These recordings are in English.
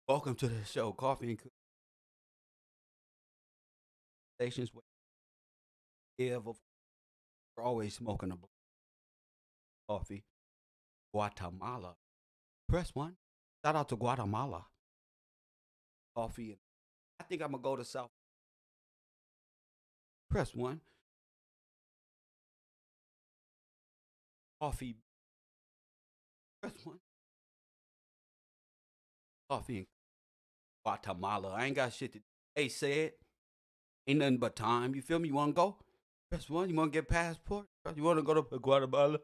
Welcome to the show, Coffee and Conversations with Kev. We're always smoking a black coffee. Guatemala. Press one. Shout out to Guatemala. Coffee. I think I'm gonna go to South. Press one. Coffee. Press one. Coffee in Guatemala. I ain't got shit to. Hey, said ain't nothing but time. You feel me? You wanna go? Press one. You wanna get passport? You wanna go to Guatemala?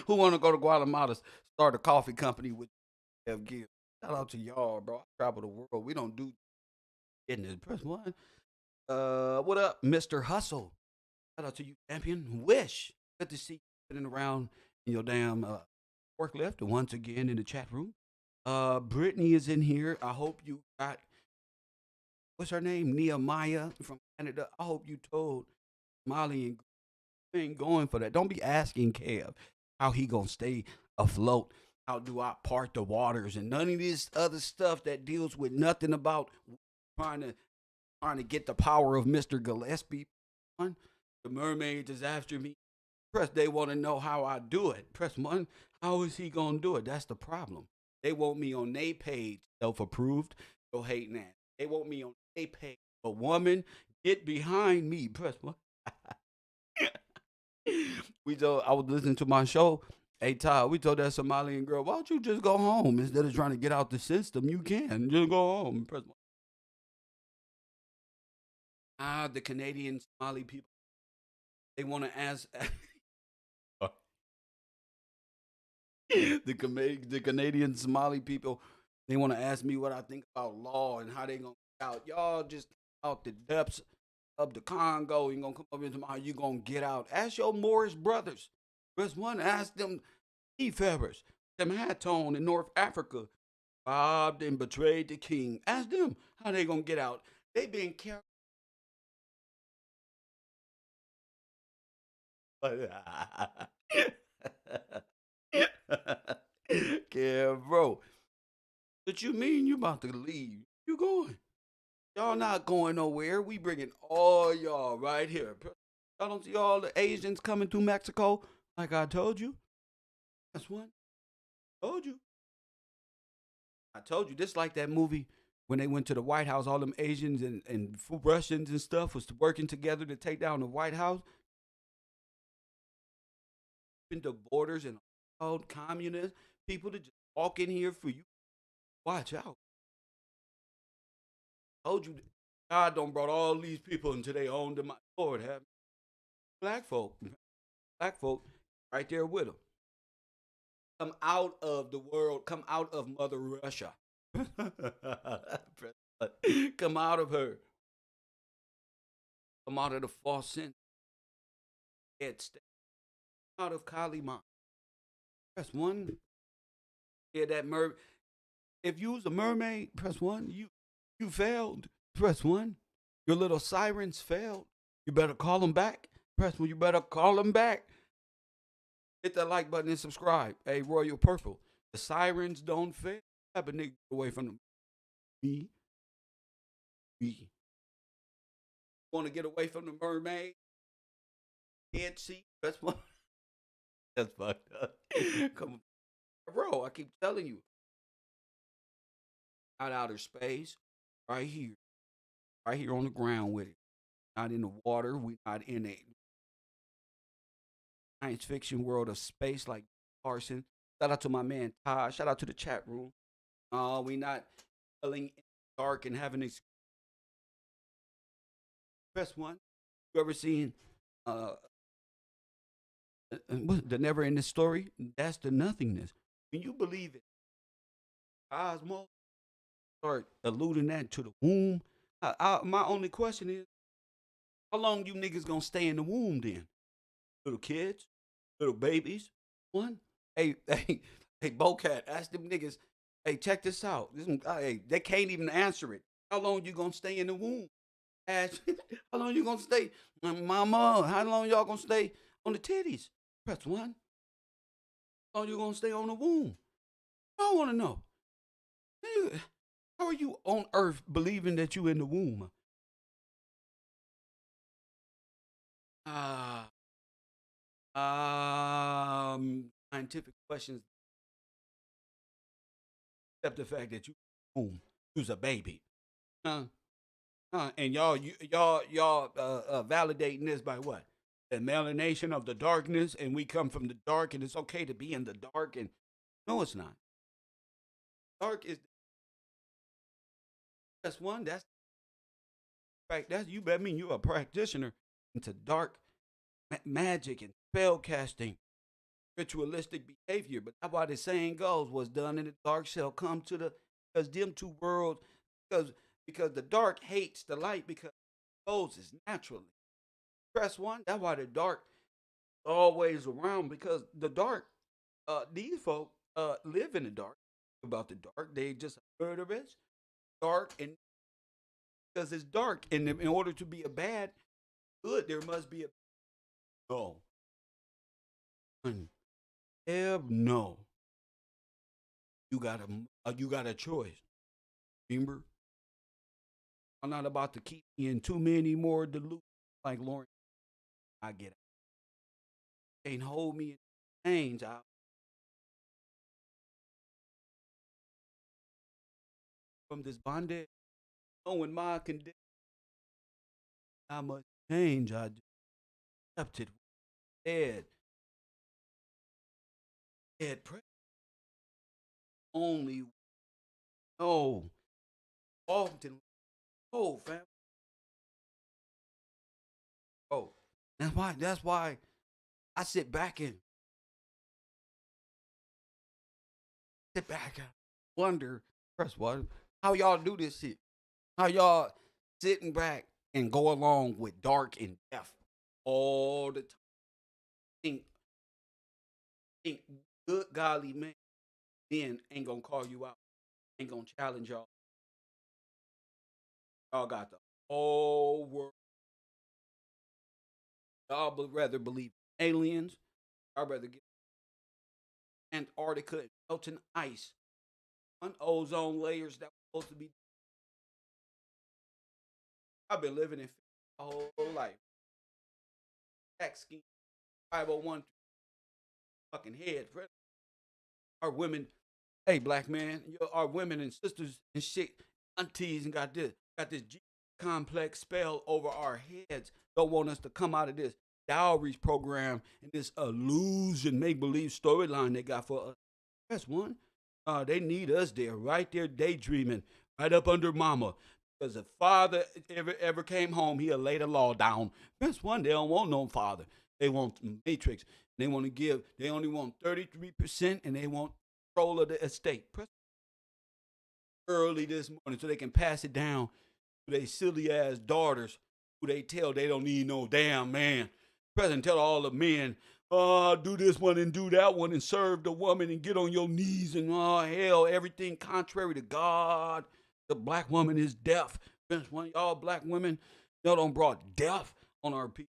Who wanna go to Guatemala? Start a coffee company with Kev Gill. Shout out to y'all, bro. I travel the world. We don't do business. Press one. What up, Mr. Hustle? Shout out to you, champion. Wish. Good to see you sitting around in your damn forklift. And once again in the chat room. Brittany is in here. I hope you got what's her name? Nehemiah from Canada. I hope you told Molly and ain't going for that. Don't be asking Kev how he gonna stay afloat. How do I part the waters and none of this other stuff that deals with nothing about trying to trying to get the power of Mr. Gillespie. The mermaids is after me. Press, they want to know how I do it. Press one, how is he going to do it? That's the problem. They want me on their page, self-approved, go hating that. They want me on their page. A woman, get behind me. Press one. I was listening to my show. Hey, Todd, we told that Somalian girl, why don't you just go home instead of trying to get out the system? You can. Just go home. Press one. The Canadian Somali people, they want to ask the Canadian Somali people, they want to ask me what I think about law and how they gonna get out. Y'all just out the depths of the Congo. You gonna come up into how you gonna get out? Ask your Moorish brothers. First one, ask them seafarers, them Hatton in North Africa, robbed and betrayed the king. Ask them how they gonna get out. They been carried. Yeah, bro. What you mean you about to leave? You going? Y'all not going nowhere. We bringing all y'all right here. Y'all don't see all the Asians coming through Mexico like I told you? That's one. Told you. I told you. This like that movie when they went to the White House, all them Asians and Russians and stuff was working together to take down the White House. The borders and all communists, people to just walk in here for you. Watch out. Told you God don't brought all these people into their own demise. Lord have black folk, right there with them. Come out of the world. Come out of Mother Russia. Come out of her. Come out of the false sin. Head state. Out of Kalima. Press one. Yeah, that mer. If you was a mermaid, press one. You failed. Press one. Your little sirens failed. You better call them back. Press one. You better call them back. Hit that like button and subscribe. Hey, Royal Purple. The sirens don't fail. Have a nigga away from them. Me. Me. Want to get away from the mermaid? Can't see. That's what. That's fucked up. Come on. Bro, I keep telling you. Out outer space. Right here. Right here on the ground with it. Not in the water. We not in a science fiction world of space like Carson. Shout out to my man Todd. Shout out to the chat room. We not yelling in the dark and having this. Press one. You ever seen the never ending story? That's the nothingness. When you believe it, cosmos start alluding that to the womb. My only question is, how long you niggas gonna stay in the womb then? Little kids, little babies. One. Hey, hey, Bocat, ask them niggas. Hey, check this out. Hey, they can't even answer it. How long you gonna stay in the womb? Ask, how long you gonna stay, Mama? How long y'all gonna stay on the titties? Press one. How long you gonna stay on the womb? I want to know. How are you on earth believing that you in the womb? Ah, scientific questions, except the fact that you womb, you's a baby. Uh, and y'all validating this by what? The melanation of the darkness, and we come from the dark, and it's okay to be in the dark. And no, it's not. Dark is that's one. That's fact. That's you. I mean, you're a practitioner into dark magic and spell casting, ritualistic behavior. But that's why the saying goes, "What's done in the dark shall come to the," because them two worlds, because because the dark hates the light because it opposes naturally. Press one. That's why the dark always around because the dark. These folk live in the dark. About the dark, they just heard of it. Dark and because it's dark, and in order to be a bad good, there must be a no. Hell no. You got a choice. Remember, I'm not about to keep me in too many more delusions like Lauren. I get it. Can't hold me in chains out from this bondage. Knowing my condition, I must change. I accepted dead, dead prayer. Only no, often oh, fam. Oh, that's why I sit back and wonder, press one, how y'all do this shit. How y'all sitting back and go along with dark and death all the time. Think, think good godly men ain't gonna call you out, ain't gonna challenge y'all. Y'all got the whole world. Y'all would rather believe in aliens. Y'all rather get Antarctica and melting ice, on ozone layers that were supposed to be. I've been living in my whole life. Tax scheme, 501 fucking head. Our women, hey black man, our women and sisters and shit, aunties and got this complex spell over our heads. Don't want us to come out of this dowries program and this illusion make believe storyline they got for us. That's one. They need us there, right there, daydreaming, right up under mama. Because if father ever came home, he'll lay the law down. That's one. They don't want no father. They want matrix. They want to give. They only want 33%, and they want control of the estate. Early this morning, so they can pass it down to their silly ass daughters, who they tell they don't need no damn man. President tell all the men, oh, do this one and do that one and serve the woman and get on your knees and oh hell, everything contrary to God. The black woman is deaf. One of y'all black women, y'all don't brought death on our people.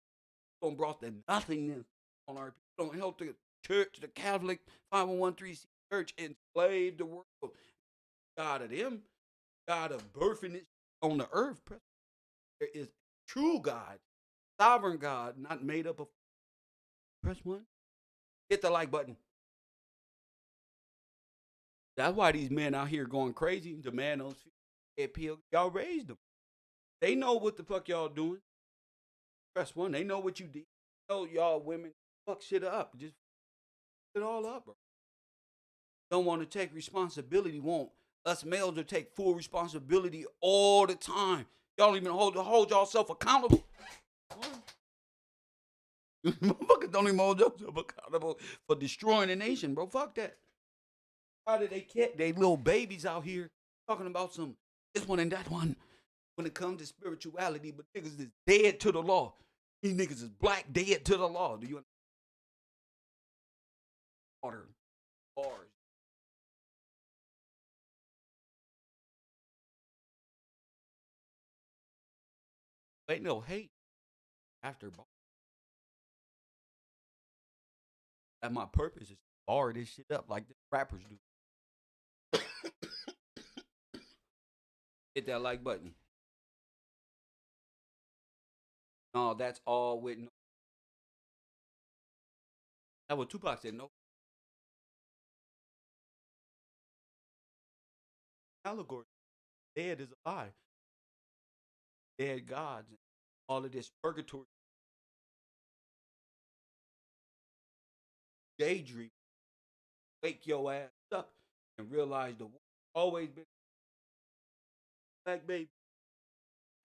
Don't brought the nothingness on our people. Don't help the church, the Catholic 501c church enslave the world. God of them, God of birthing it on the earth. There is true God, sovereign God, not made up of. Press one. Hit the like button. That's why these men out here going crazy. The man on head pill. Y'all raised them. They know what the fuck y'all doing. Press one. They know what you did. They know y'all women fuck shit up. Just fuck it all up, bro. Don't want to take responsibility. Want us males to take full responsibility all the time. Y'all don't even hold yourself accountable. Motherfuckers don't even hold themselves accountable for destroying a nation, bro. Fuck that. How did they get they little babies out here talking about some this one and that one when it comes to spirituality, but niggas is dead to the law. These niggas is black dead to the law. Do you order bars? Ain't no hate after bar. That my purpose is to bar this shit up like the rappers do. Hit that like button. No, that's all with no. That what Tupac said. No allegory. Dead is a lie. Dead gods. All of this purgatory daydream. Wake your ass up and realize the war always been black baby.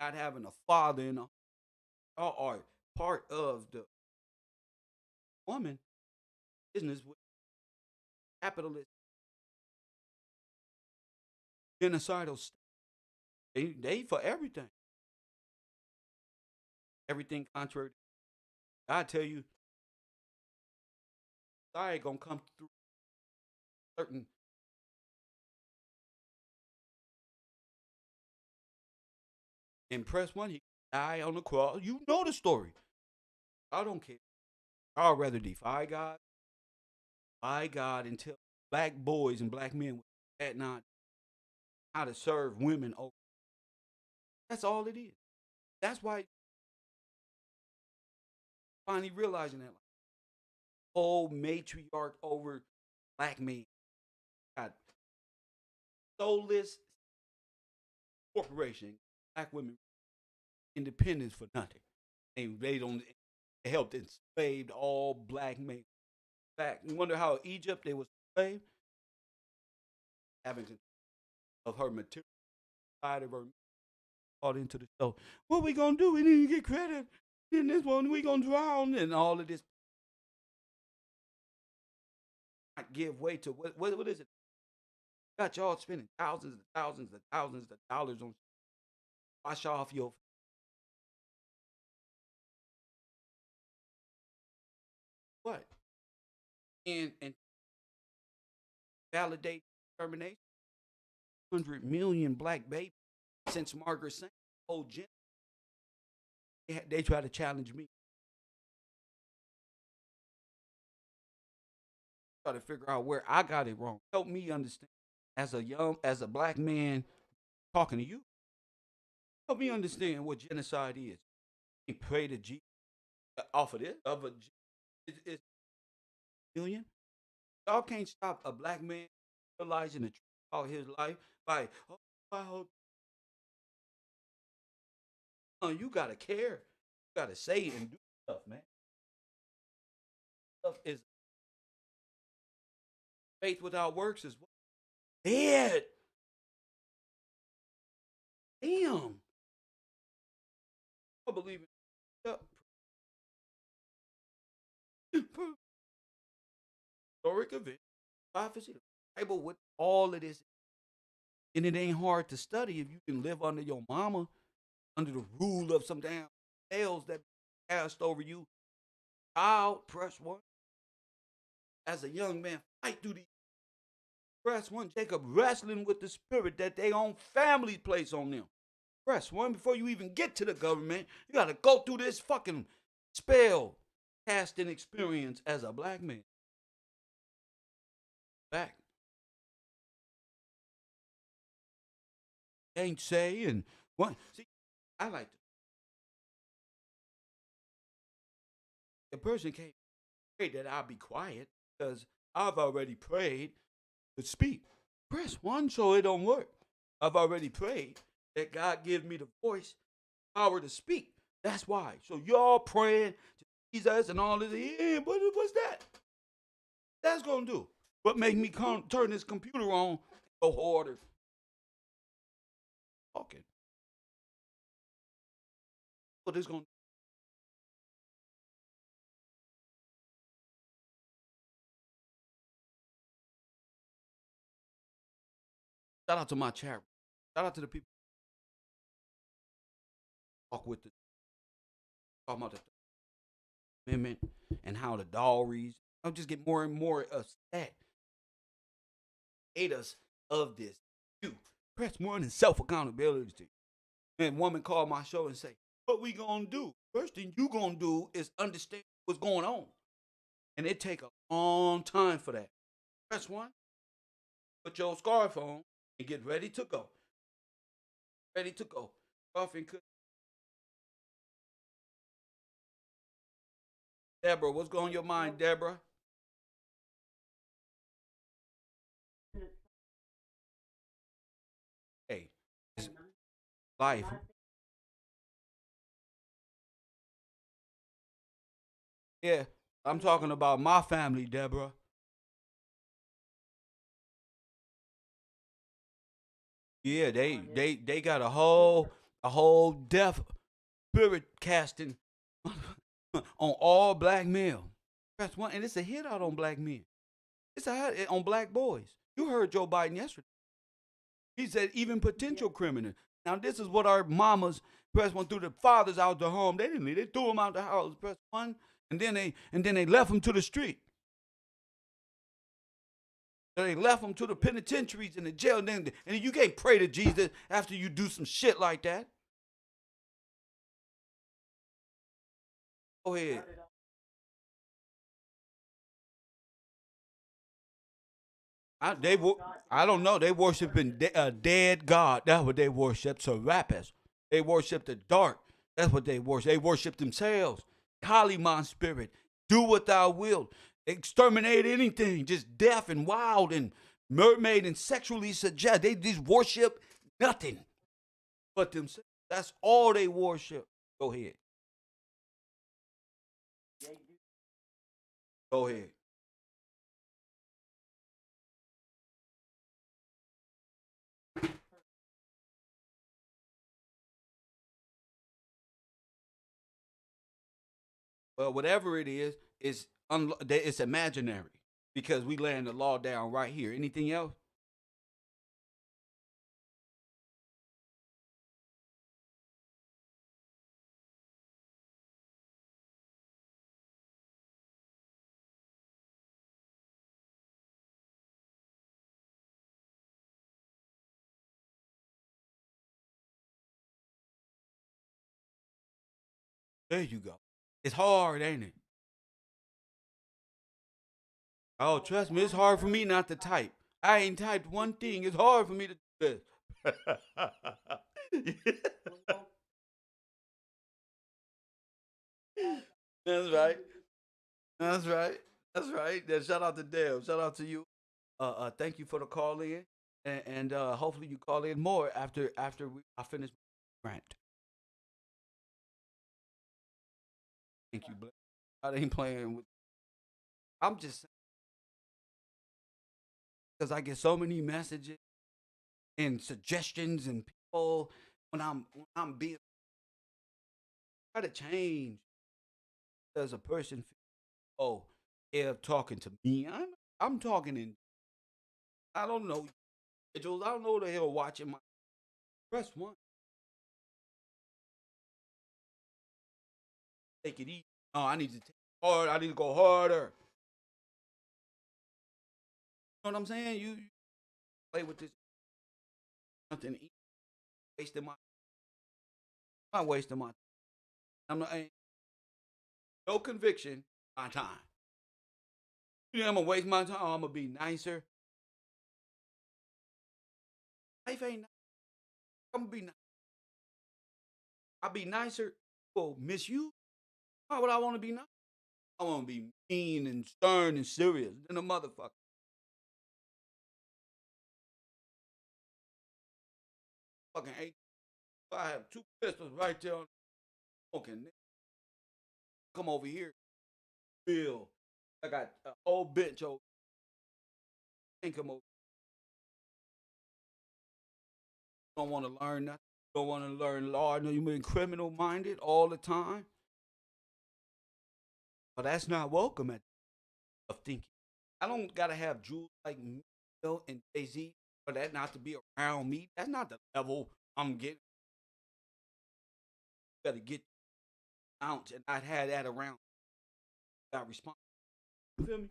Not having a father in a y'all are part of the woman business with capitalist genocidal state. They for everything. Everything contrary. I tell you, I ain't gonna come through certain impress one. He die on the cross. You know the story. I don't care. I'd rather defy God until black boys and black men at not how to serve women. Oh, that's all it is. That's why finally realizing that like, whole matriarch over black men got soulless corporation, black women independence for nothing. And they don't helped enslaved all black men. In fact, you wonder how Egypt they was enslaved, having of her material side of her caught into the show. What we gonna do? We need to get credit. In this one, we gonna drown and all of this. Not give way to what is it? Got y'all spending thousands and thousands and thousands of dollars on wash off your what and validate termination. 100 million black babies since Margaret Sanger. Whole gen. They try to challenge me. Try to figure out where I got it wrong. Help me understand. As a black man talking to you, help me understand what genocide is. You pray to G off of this of a it's million. Y'all can't stop a black man realizing the truth about his life by oh, I hope you gotta care. You gotta say and do stuff, man. Stuff is faith without works is what dead. Damn. I believe in historic event, prophecy, the Bible with all of this. And it ain't hard to study if you can live under your mama, under the rule of some damn spells that cast over you. Child, press one. As a young man, fight through these. Press one. Jacob wrestling with the spirit that they own family place on them. Press one before you even get to the government. You gotta go through this fucking spell casting experience as a black man. Back. Ain't say and what see, I like to a person can't pray that I'll be quiet because I've already prayed to speak. Press one so it don't work. I've already prayed that God give me the voice, power to speak. That's why. So y'all praying to Jesus and all this. Yeah, what's that? That's gonna do. What make me turn this computer on? Go harder. Talking. What is gonna shout out to my chat. Shout out to the people who talk with the talking about the amendment and how the dowries. I'll just get more and more upset. Hate us of this. You press one and self accountability. And woman called my show and say, "What we gonna do? First thing you gonna do is understand what's going on." And it take a long time for that. Press one, put your scarf on, and get ready to go. Ready to go. Coffee and cook. Deborah, what's going on your mind, Deborah? Hey, it's life. Yeah, I'm talking about my family, Deborah. Yeah, they got a whole death spirit casting on all black male. That's one, and it's a hit out on black men. It's a hit on black boys. You heard Joe Biden yesterday. He said even potential criminal. Now this is what our mamas press one threw the fathers out the home. They didn't leave. They threw them out the house. Press one, and then they left them to the street. They left them to the penitentiaries and the jail. And you can't pray to Jesus after you do some shit like that. Go ahead. They I don't know. They worshiping a dead God. That's what they worship. Serapis. They worship the dark. That's what they worship. They worship themselves. Kaliman spirit. Do what thou wilt. Exterminate anything. Just deaf and wild and mermaid and sexually suggest. They just worship nothing but themselves. That's all they worship. Go ahead. Go ahead. Well, whatever it is, it's imaginary because we laying the law down right here. Anything else? There you go. It's hard, ain't it? Oh, trust me, it's hard for me not to type. I ain't typed one thing. It's hard for me to do this. That's right. That's right. That's right. Yeah, shout out to Dale. Shout out to you. Thank you for the call in, and hopefully you call in more after I finish my rant. Thank you, Blake. I ain't playing with. I'm just because I get so many messages and suggestions and people when I'm being try to change as a person. Oh, Ev talking to me. I'm talking in. I don't know. Jules, I don't know the hell watching my press one. Take it easy. Oh, I need to take it hard. I need to go harder. You know what I'm saying? You play with this nothing. Wasting my. I'm not wasting my. I'm not. Ain't no conviction. My time. You know I'm gonna waste my time. Oh, I'm gonna be nicer. Life ain't. I'm gonna be. I'll be nicer. Well, miss you. Why would I want to be nice? I want to be mean and stern and serious than a motherfucker. Fucking eight. I have two pistols right there on the smoking. Come over here. Bill. I got a whole bench over. Ain't come over. Don't want to learn nothing. Don't want to learn law. I know you've been criminal minded all the time. But that's not welcome at of thinking. I don't gotta have jewels like me and Jay Z for that not to be around me. That's not the level I'm getting. You gotta get out and not have that around. Got response. You feel me?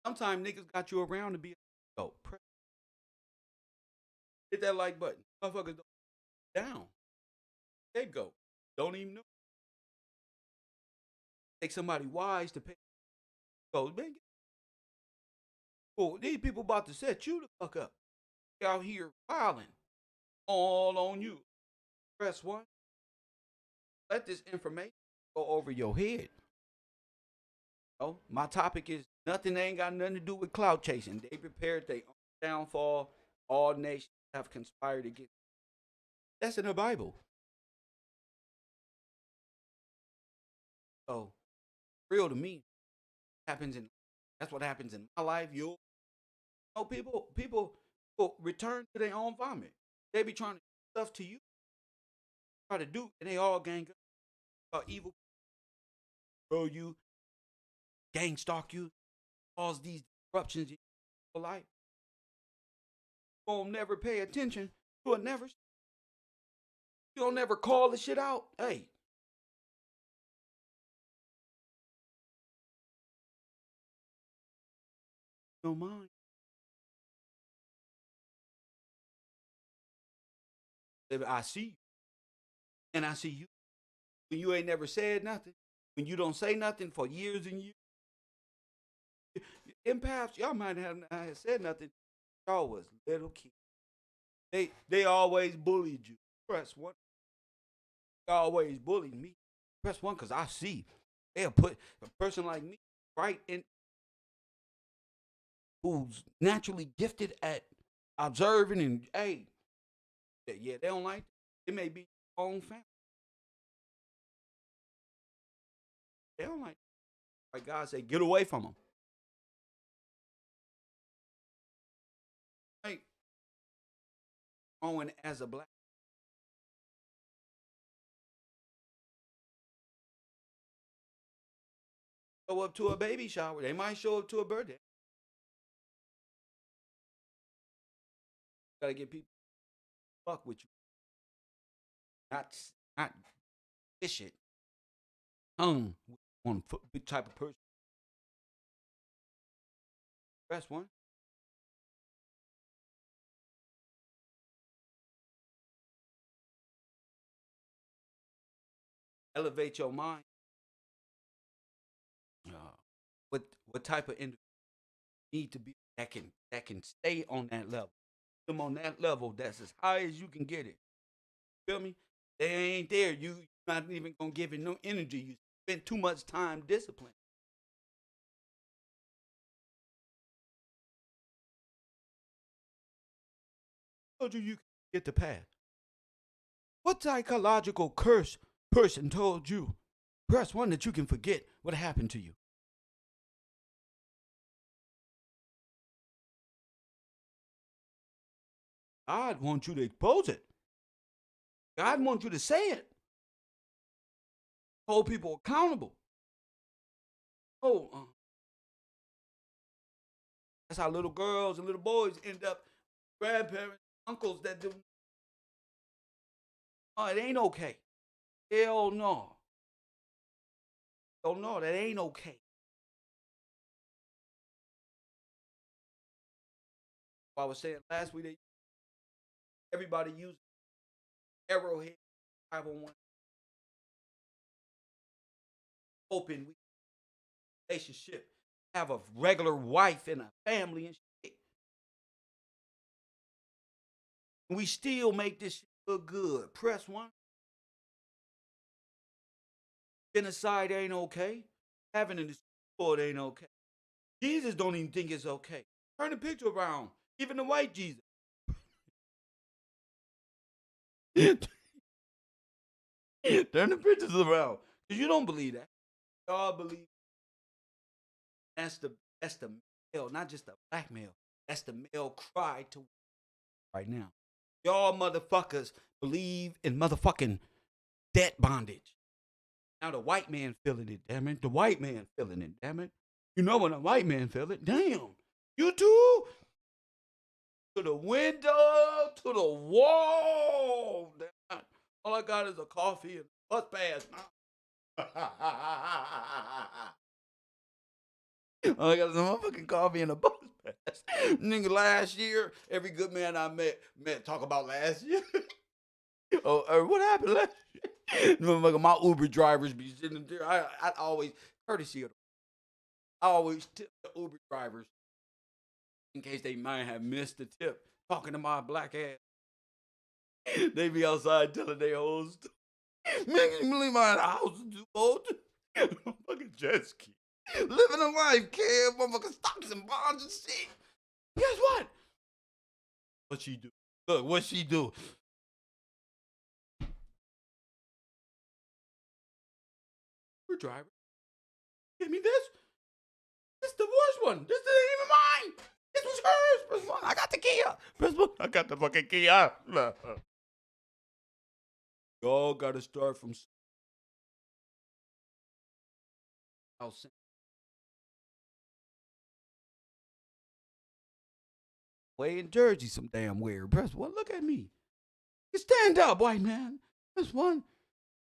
Sometimes niggas got you around to be go. Hit that like button. Motherfuckers don't down. They go. Don't even know. Take somebody wise to pay. Go, man. These people about to set you the fuck up. out here filing all on you. Press 1. Let this information go over your head. Oh, my topic is nothing ain't got nothing to do with clout chasing. They prepared their own downfall. All nations have conspired against. That's in the Bible. So real to me happens in. That's what happens in my life. You know, people return to their own vomit. They be trying to do stuff to you, try to do, and they all gang up. Evil, bro, you gang stalk you, cause these disruptions in your life. You won't never pay attention. You'll never. You don't never call the shit out. Hey, don't mind. If I see you, and I see you. When you ain't never said nothing, when you don't say nothing for years and years, empaths, y'all might have not said nothing. Y'all was little kids. They always bullied you. Press 1. They always bullied me. Press 1 because I see. They'll put a person like me right in who's naturally gifted at observing and hey, yeah, they don't like it. It may be your own family. They don't like it. Like God say, get away from them. Like growing as a black. Show up to a baby shower. They might show up to a birthday. Gotta get people to fuck with you. Not fish it. On big type of person. Press 1. Elevate your mind. Uh, what type of individual need to be that can stay on that level. Them on that level that's as high as you can get it. Feel me? They ain't there. You not even gonna give it no energy. You spend too much time discipline. Told you can get the path. What psychological curse person told you? Press 1 that you can forget what happened to you. God wants you to expose it. God wants you to say it. Hold people accountable. Oh, that's how little girls and little boys end up grandparents, uncles that do. Oh, it ain't okay. Hell no. Oh no, that ain't okay. I was saying last week, everybody uses arrowhead 501 open relationship, have a regular wife and a family and shit. And we still make this shit look good. Press 1. Genocide ain't okay. Having a sport ain't okay. Jesus don't even think it's okay. Turn the picture around. Even the white Jesus. Turn the pictures around. Because you don't believe that. Y'all believe that's the male, not just the black male. That's the male cry to right now. Y'all motherfuckers believe in motherfucking debt bondage. Now the white man feeling it, damn it. The white man feeling it, damn it. You know when a white man feel it, damn. You too? To the window, to the wall. Damn. All I got is a coffee and a bus pass. All I got is a motherfucking coffee and a bus pass. Nigga, last year, every good man I met talk about last year. Oh, what happened last year? Motherfucker, my Uber drivers be sitting there. I always, courtesy of, I always tip the Uber drivers in case they might have missed the tip. talking to my black ass. They be outside telling their hoes, man, can you leave my house too old? Fucking jet ski. Living a life, kid. Motherfucking stocks and bonds and shit. Guess what? What she do? Look, what she do? We're driver. Give me this. This is the worst one. This isn't even mine. This was hers. Press one. I got the Kia. Press one. I got the fucking Kia. Y'all got to start from way in Jersey, some damn weird. Press one. Look at me. You stand up, white man. Press one.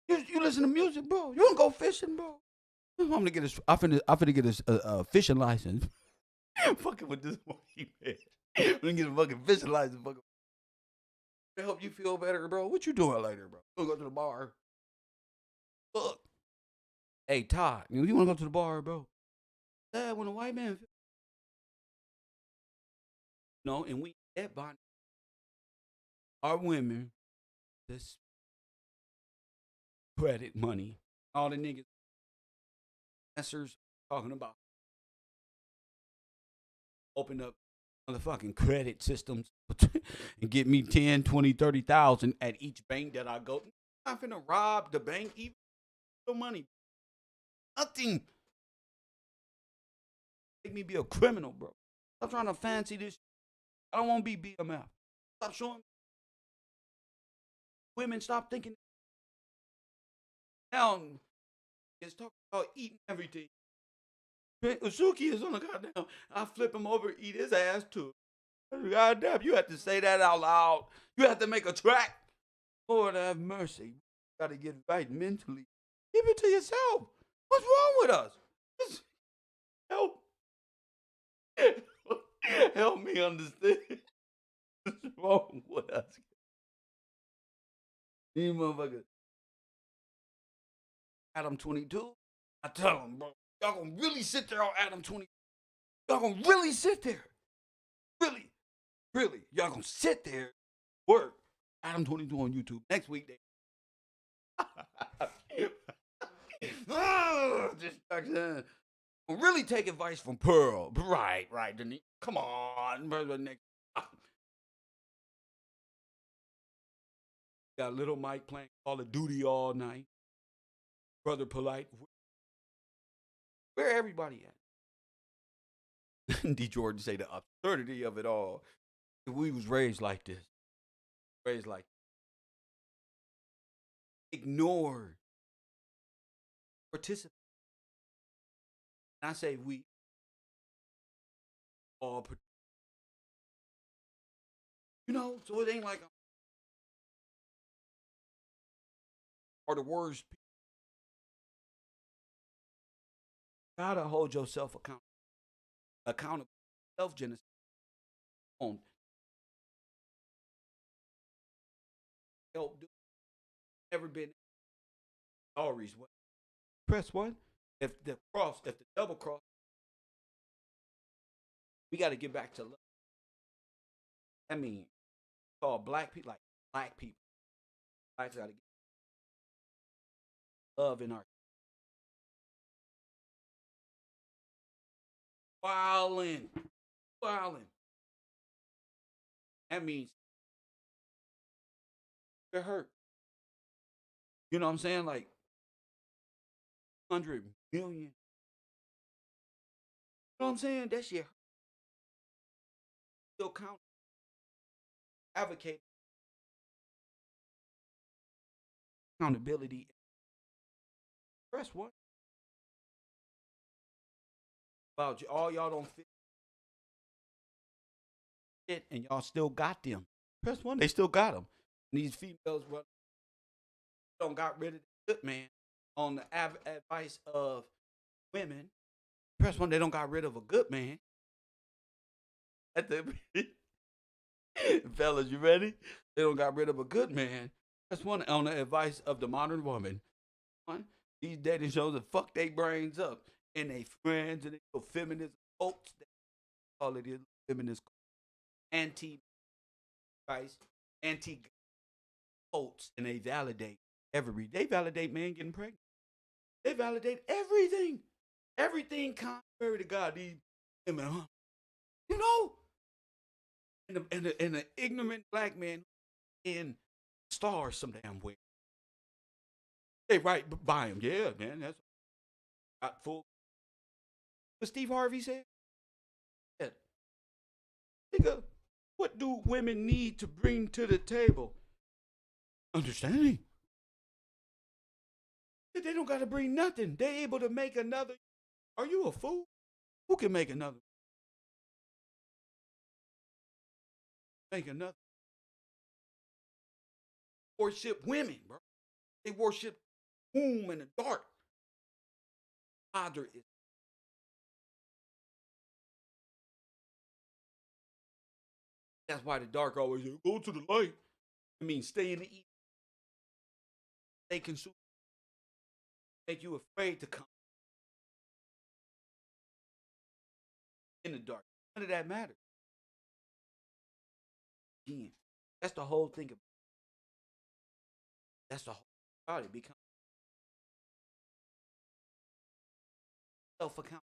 You listen to music, bro. You want to go fishing, bro? I'm gonna get a. I finna get a fishing license. Fucking with this white man. I'm gonna get a fucking fishing license. Fucking to help you feel better, bro. What you doing later, bro? You wanna go to the bar? Look. Hey, Todd, you wanna go to the bar, bro? Dad, when a white man, no, and we that bond our women, this credit money, all the niggas, answers talking about open up motherfucking credit systems and get me 10, 20, 30,000 at each bank that I go. I'm not finna rob the bank, even no money. Nothing. Make me be a criminal, bro. Stop trying to fancy this. I don't want to be BMF. Stop showing women. Stop thinking. Now it's talking about eating everything. Usuki is on the goddamn. I flip him over, eat his ass too. Goddamn, you have to say that out loud. You have to make a track. Lord have mercy. You gotta get right mentally. Keep it to yourself. What's wrong with us? Just help. Help me understand. What's wrong with us? These motherfuckers. Adam 22. I tell them, bro, y'all gonna really sit there on Adam 22. Y'all gonna really sit there. Really. Really. Y'all gonna sit there, work. Adam 22 on YouTube. Next week, they. Just really take advice from Pearl. Right. Denise. Come on. Got Little Mike playing Call of Duty all night. Brother Polite. Where everybody at? D. Jordan say the absurdity of it all. We was raised like this. Raised like ignore, participate. And I say we all, so it ain't like are the words. Gotta hold yourself accountable. Self-genocide on help do. Never been stories. Press one. If the double cross, we got to get back to love. I mean, call black people like black people. Blacks got to get love in our wilding. That means they're hurt. You know what I'm saying? Like 100 million. You know what I'm saying? That shit still count. Advocate accountability. Press one. About you, all y'all don't fit it, and y'all still got them. Press one. They still got them. And these females don't got rid of the good man on the advice of women. Press one. They don't got rid of a good man. At the fellas, you ready? They don't got rid of a good man. That's one on the advice of the modern woman. These dating shows that fuck their brains up. And they friends and they feminist folks. All it is, feminist anti Christ, anti votes, and they validate they validate man getting pregnant. They validate everything. Everything contrary to God. These women, huh? You know? And the ignorant black man in stars some damn way. They right by him. Yeah, man. That's not full. But Steve Harvey said, yeah, nigga, what do women need to bring to the table? Understanding. They don't got to bring nothing. They able to make another. Are you a fool? Who can make another? Make another. Worship women, bro. They worship womb in the dark. Father is. That's why the dark always go to the light. I mean, stay in the east. They consume. Make you afraid to come in the dark. None of that matters. Again, that's the whole thing. That's the whole about it. Become self account.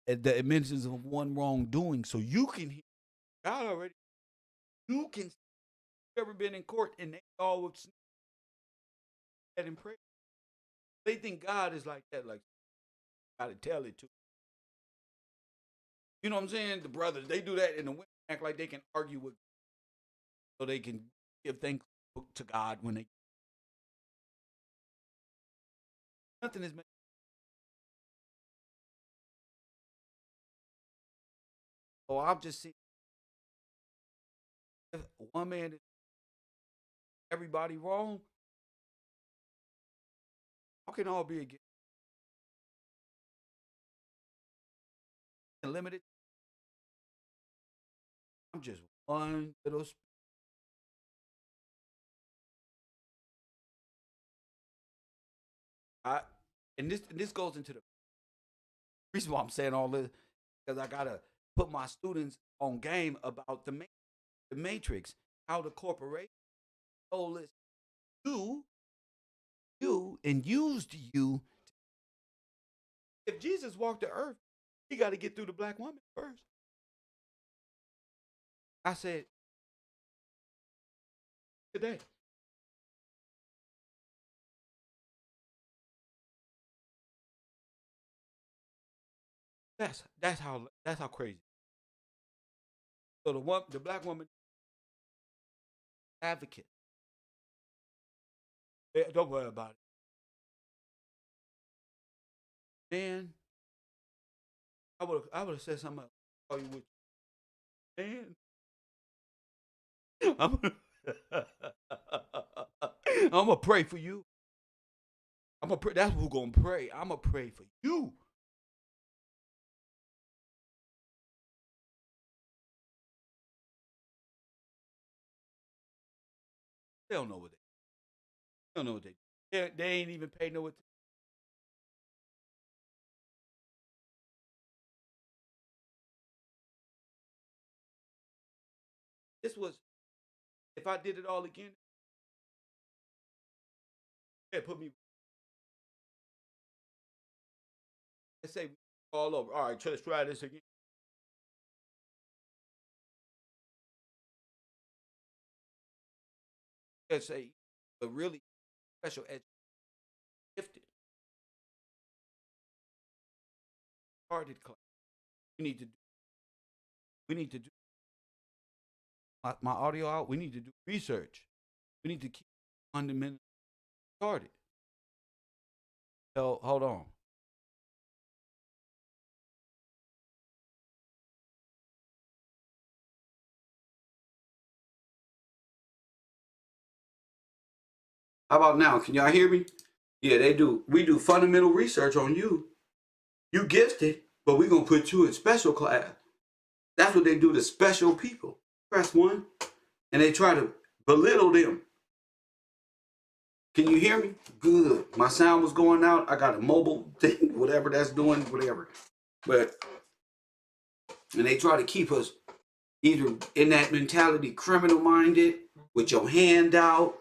It mentions of one wrongdoing, so you can hear God already. You can. You ever been in court and they all would sneak and pray? They think God is like that, like gotta tell it to. You know what I'm saying? The brothers they do that, and the women act like they can argue with, so they can give thanks to God when they nothing is made. So I'm just saying, if one man is everybody wrong. How can all be against limited? I'm just one little. I, and this goes into the reason why I'm saying all this because I gotta put my students on game about the matrix, how the corporation stole this you and used you. If Jesus walked the earth, he got to get through the black woman first. I said today. That's how crazy. So the black woman advocate. Don't worry about it, man. I would have said something else. Call you with man. I'm I'm gonna pray for you. I'm gonna pray. That's who's gonna pray. I'm gonna pray for you. They don't know what they don't know what they ain't even pay no attention. This was if I did it all again, they put me. They say all over. All right, let's try this again. They say, but really special ed gifted, started class. We need to do. We need to do my audio out. We need to do research. We need to keep fundamental started. So hold on. How about now? Can y'all hear me? Yeah, they do. We do fundamental research on you. You gifted, but we're gonna put you in special class. That's what they do to special people. Press one, and they try to belittle them. Can you hear me? Good. My sound was going out. I got a mobile thing, whatever that's doing, whatever. But And they try to keep us either in that mentality, criminal minded, with your hand out.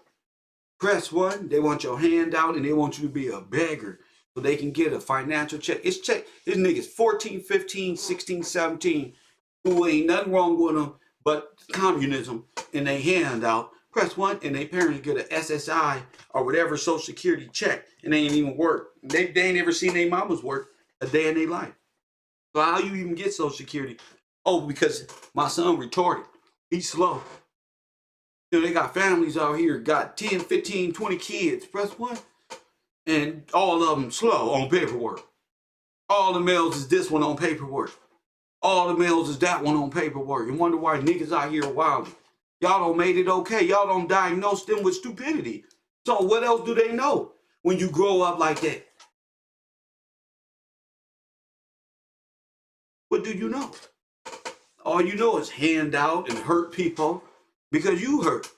Press 1, they want your hand out and they want you to be a beggar so they can get a financial check. It's check. This niggas 14, 15, 16, 17, who ain't nothing wrong with them but communism, and they hand out. Press 1 and their parents get an SSI or whatever Social Security check, and they ain't even work. They ain't ever seen their mamas work a day in their life. So how you even get Social Security? Oh, because my son retarded. He's slow. You know, they got families out here, got 10, 15, 20 kids. Press 1. And all of them slow on paperwork. All the males is this one on paperwork. All the males is that one on paperwork. And wonder why niggas out here wilding. Y'all don't made it okay. Y'all don't diagnose them with stupidity. So what else do they know when you grow up like that? What do you know? All you know is hand out and hurt people because you hurt.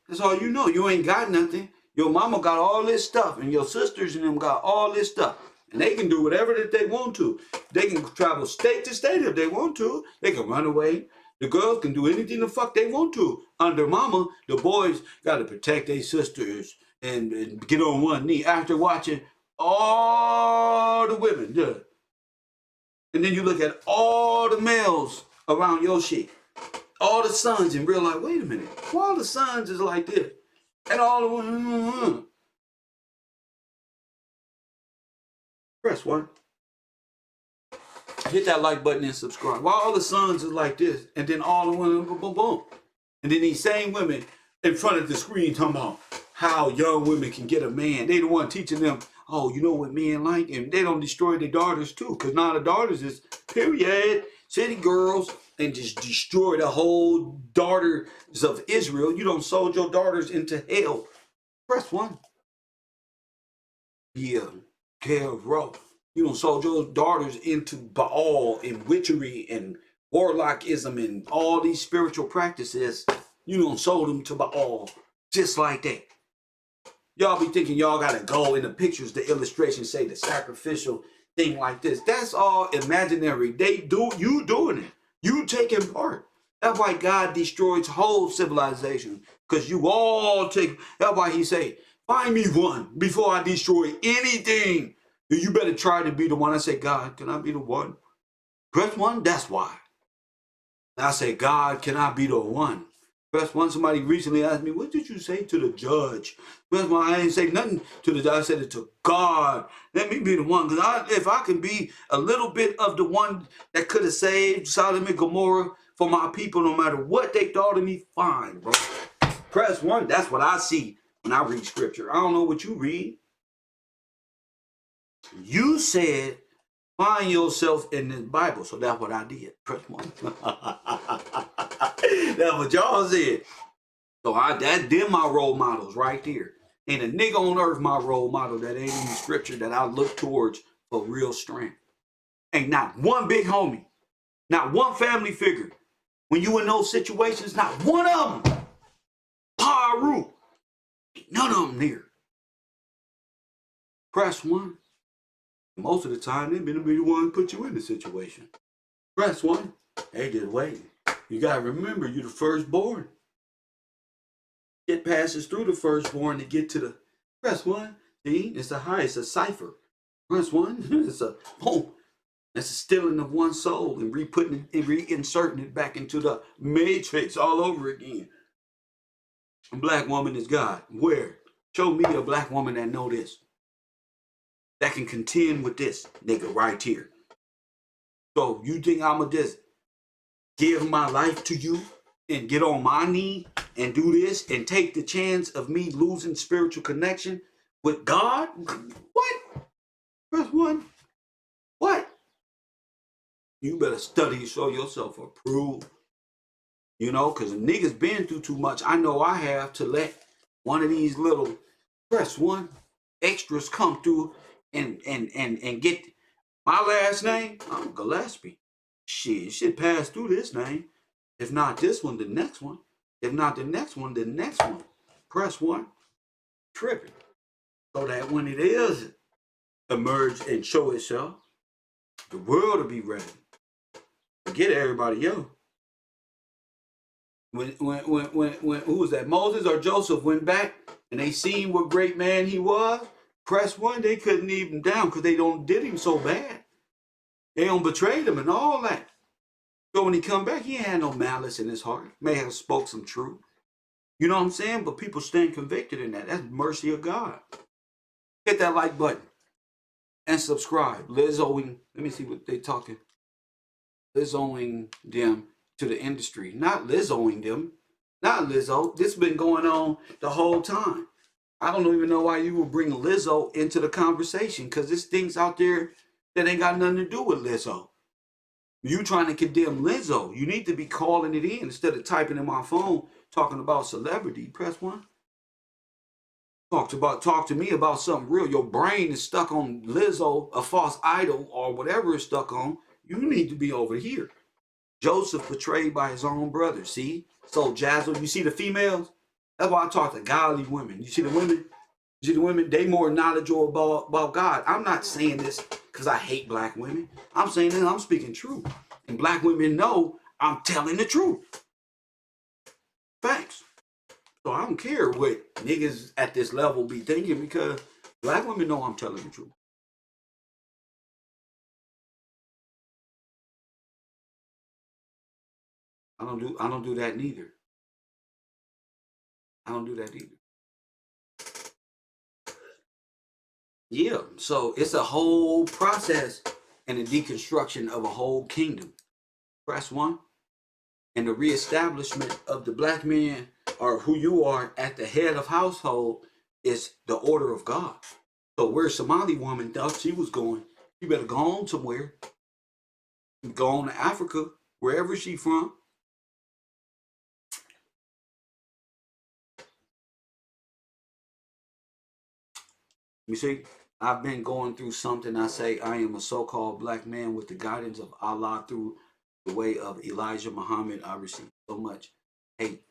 That's all you know. You ain't got nothing. Your mama got all this stuff, and your sisters and them got all this stuff. And they can do whatever that they want to. They can travel state to state if they want to. They can run away. The girls can do anything the fuck they want to. Under mama, the boys got to protect their sisters and get on one knee after watching all the women. Yeah. And then you look at all the males around your shit. All the sons and realize, wait a minute, why all the sons is like this? And all the women, Press 1. Hit that like button and subscribe. Why all the sons is like this? And then all the women, boom, boom, boom. And then these same women in front of the screen talking about how young women can get a man. They the one teaching them, oh, you know what men like? And they don't destroy their daughters too. Because now the daughters is, period, city girls, and just destroy the whole daughters of Israel. You don't sold your daughters into hell. Press 1. Yeah, KevRow. You don't sold your daughters into Baal and witchery and warlockism and all these spiritual practices. You don't sold them to Baal just like that. Y'all be thinking y'all gotta go in the pictures, the illustrations say the sacrificial thing like this. That's all imaginary. They do, you doing it. You taking part. That's why God destroys whole civilization. Because you all take, that's why he say, find me one before I destroy anything. You better try to be the one. I say, God, can I be the one? Press 1, that's why. I say, God, can I be the one? Press 1, somebody recently asked me, what did you say to the judge? Press 1, I didn't say nothing to the judge. I said it to God. Let me be the one. Because if I can be a little bit of the one that could have saved Sodom and Gomorrah for my people, no matter what they thought of me, fine, bro. Press 1, that's what I see when I read scripture. I don't know what you read. You said, find yourself in this Bible. So that's what I did. Press 1. That's what y'all said. So them my role models right there. Ain't a nigga on earth my role model that ain't in the scripture that I look towards for real strength. Ain't not one big homie. Not one family figure. When you in those situations, not one of them. Paru. None of them there. Press 1. Most of the time, they've been the one to put you in the situation. Press 1. They just waiting. You got to remember, you're the firstborn. It passes through the firstborn to get to the press 1. See, it's a cipher. Press 1. It's a boom. That's a stealing of one soul and re-putting it and reinserting it back into the matrix all over again. A black woman is God. Where? Show me a black woman that know this. That can contend with this nigga right here. So you think I'ma just give my life to you and get on my knee and do this and take the chance of me losing spiritual connection with God? What? Press 1. What? You better study, show yourself approved. You know, because niggas been through too much. I know I have to let one of these little press 1 extras come through and get my last name. I'm Gillespie. Shit pass through this name. If not this one, the next one. If not the next one, the next one. Press 1. Tripping. So that when it is emerge and show itself, the world will be ready. Forget everybody else. When who was that? Moses or Joseph went back and they seen what great man he was. Press one, they couldn't even down because they don't did him so bad. They don't betrayed him and all that. So when he come back, he ain't had no malice in his heart. May have spoke some truth. You know what I'm saying? But people stand convicted in that. That's mercy of God. Hit that like button and subscribe. Lizzoing. Let me see what they talking. Lizzoing them to the industry. Not Lizzoing them. Not Lizzo. This has been going on the whole time. I don't even know why you would bring Lizzo into the conversation because there's things out there that ain't got nothing to do with Lizzo. You trying to condemn Lizzo. You need to be calling it in instead of typing in my phone talking about celebrity. Press one. Talk to me about something real. Your brain is stuck on Lizzo, a false idol, or whatever it's stuck on. You need to be over here. Joseph betrayed by his own brother. See? So Jazzle, you see the females? That's why I talk to godly women. You see the women? You see the women? They more knowledgeable about God. I'm not saying this because I hate black women. I'm saying this, I'm speaking truth. And black women know I'm telling the truth. Thanks. So I don't care what niggas at this level be thinking because black women know I'm telling the truth. I don't do that neither. I don't do that either. Yeah, so it's a whole process and a deconstruction of a whole kingdom. Press one. And the reestablishment of the black man or who you are at the head of household is the order of God. So where Somali woman thought she was going, she better go on somewhere. Go on to Africa, wherever she from. You see, I've been going through something. I say I am a so-called black man with the guidance of Allah through the way of Elijah Muhammad. I received so much hate.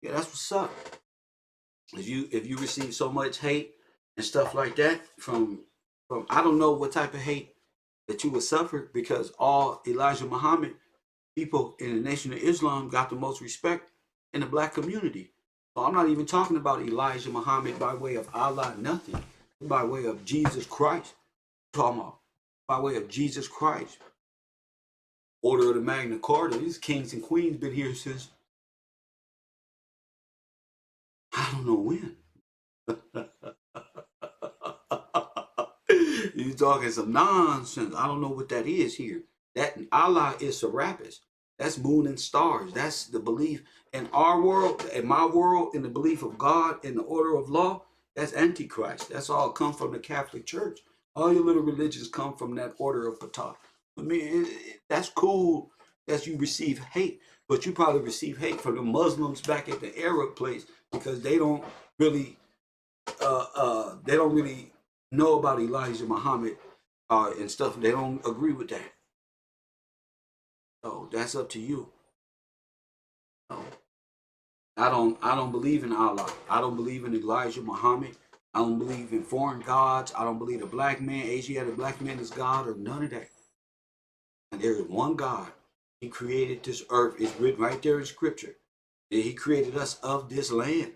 Yeah, that's what's up. If you receive so much hate and stuff like that from I don't know what type of hate that you would suffer because all Elijah Muhammad people in the Nation of Islam got the most respect in the black community. So I'm not even talking about Elijah Muhammad by way of Allah, nothing. By way of Jesus Christ. I'm talking about by way of Jesus Christ. Order of the Magna Carta. These kings and queens been here since I don't know when. You talking some nonsense. I don't know what that is here. That Allah is Serapis. That's moon and stars. That's the belief in our world, in my world, in the belief of God, in the order of law. That's Antichrist. That's all come from the Catholic Church. All your little religions come from that order of Ptah. I mean, that's cool that you receive hate, but you probably receive hate from the Muslims back at the Arab place because they don't really know about Elijah Muhammad and stuff. They don't agree with that. So that's up to you. So, I don't believe in Allah. I don't believe in Elijah Muhammad. I don't believe in foreign gods. I don't believe a black man, Asiatic black man is God or none of that. And there is one God. He created this earth. It's written right there in scripture. And he created us of this land.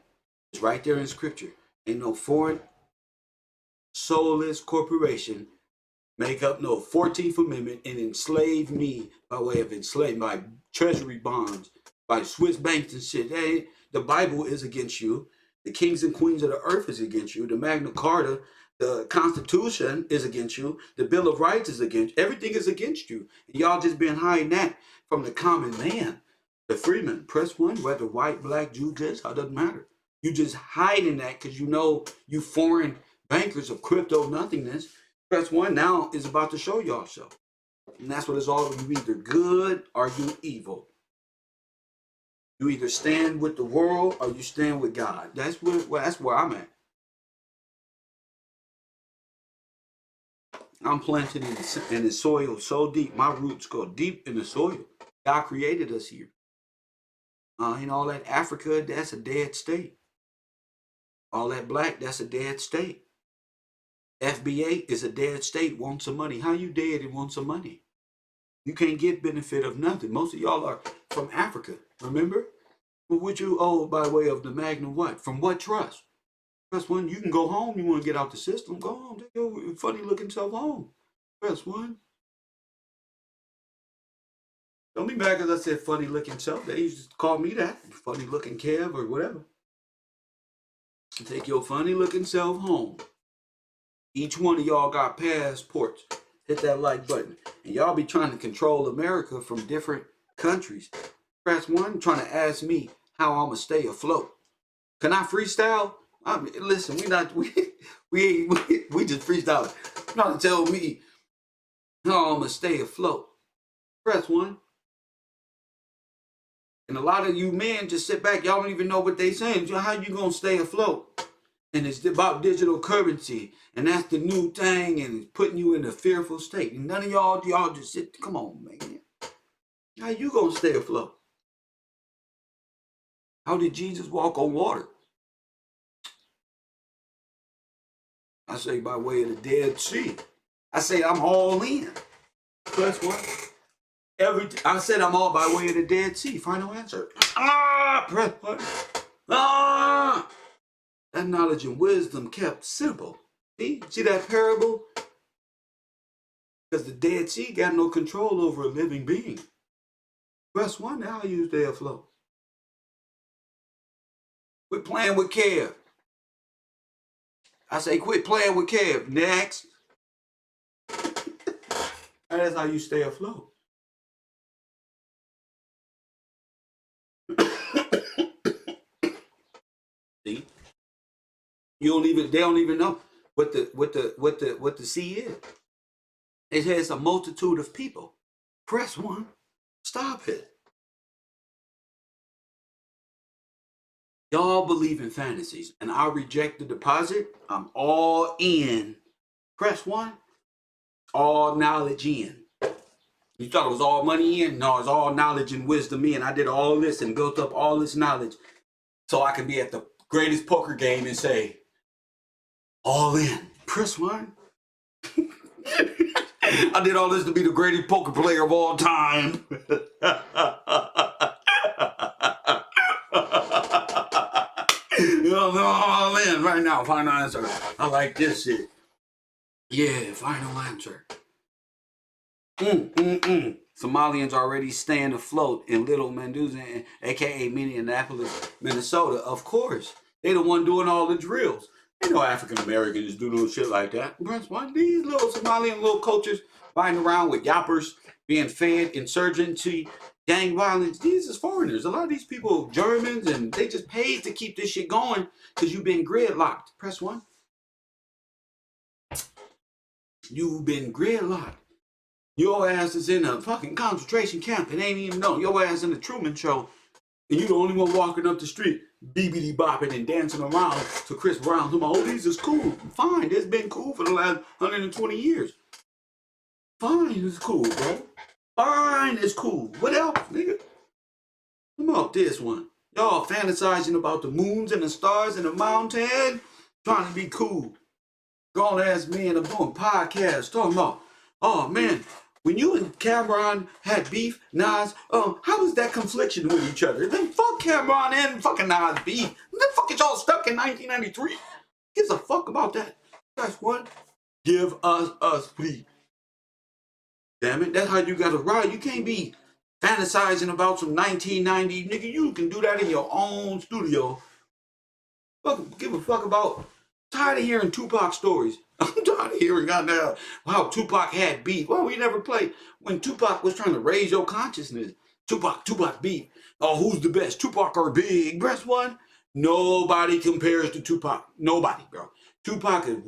It's right there in scripture. Ain't no foreign soulless corporation make up no 14th Amendment and enslave me by way of enslavement, by treasury bonds, by Swiss banks and shit. Hey, the Bible is against you. The kings and queens of the earth is against you. The Magna Carta, the Constitution is against you. The Bill of Rights is against you. Everything is against you. And y'all just been hiding that from the common man. The freeman, press one, whether white, black, Jew, Gentile, doesn't matter. You just hiding that because you know you foreign bankers of crypto nothingness. Press one now is about to show y'all so. And that's what it's all about. You either good or you evil. You either stand with the world or you stand with God. That's where I'm at. I'm planted in the soil so deep. My roots go deep in the soil. God created us here. All that Africa, that's a dead state. All that black, that's a dead state. FBA is a dead state, want some money. How you dead and want some money? You can't get benefit of nothing. Most of y'all are from Africa, remember? What you owe by way of the Magnum what? From what trust? Press one. You can go home. You want to get out the system? Go home. Take your funny looking self home. Press one. Don't be mad because I said funny looking self. They used to call me that. Funny looking Kev or whatever. Take your funny looking self home. Each one of y'all got passports. Hit that like button. And y'all be trying to control America from different countries. Press one, trying to ask me how I'm going to stay afloat. Can I freestyle? I mean, listen, we just freestyle. Trying to tell me how I'm going to stay afloat. Press one. And a lot of you men just sit back. Y'all don't even know what they saying. How you going to stay afloat? And it's about digital currency. And that's the new thing. And it's putting you in a fearful state. And none of y'all just sit. Come on, man. How you going to stay afloat? How did Jesus walk on water? I say by way of the Dead Sea. I say I'm all in. Press what? I said I'm all by way of the Dead Sea. Final answer. Press what? That knowledge and wisdom kept simple. See that parable? Because the Dead Sea got no control over a living being. Press one. Now you stay afloat. Quit playing with Kev. I say quit playing with Kev. Next. That's how you stay afloat. See? They don't even know what the sea is. It has a multitude of people. Press one. Stop it. Y'all believe in fantasies, and I reject the deposit. I'm all in. Press one. All knowledge in. You thought it was all money in? No, it's all knowledge and wisdom in. I did all this and built up all this knowledge so I could be at the greatest poker game and say, all in. Press one. I did all this to be the greatest poker player of all time. All in right now. Final answer. I like this shit. Yeah, final answer. Somalians already staying afloat in Little Mendoza, aka Minneapolis, Minnesota. Of course, they the one doing all the drills. Ain't no African Americans do no shit like that. These little Somalian little coaches riding around with yappers, being fed insurgency, gang violence. These is foreigners. A lot of these people, Germans, and they just paid to keep this shit going because you've been gridlocked. Press one. You've been gridlocked. Your ass is in a fucking concentration camp and ain't even know. Your ass in the Truman Show, and you the only one walking up the street, BBD bopping and dancing around to Chris Brown. Oh, these is cool. Fine, it's been cool for the last 120 years. Fine, it's cool, bro. Fine, it's cool. What else, nigga? Come on, this one. Y'all fantasizing about the moons and the stars and the mountain, trying to be cool. Grown ass men are doing podcasts talking about, oh man, when you and Cameron had beef, Nas, how was that confliction with each other? Then fuck Cameron and fucking Nas beef. Then fuck is y'all stuck in 1993? Gives a fuck about that. That's what. Give us, please. Damn it, that's how you gotta ride. You can't be fantasizing about some 1990, nigga. You can do that in your own studio. Fuck, give a fuck about. Tired of hearing Tupac stories. I'm tired of hearing goddamn how Tupac had beef. Well, we never played when Tupac was trying to raise your consciousness. Tupac beef. Oh, who's the best? Tupac or Big? Press one. Nobody compares to Tupac. Nobody, bro. Tupac is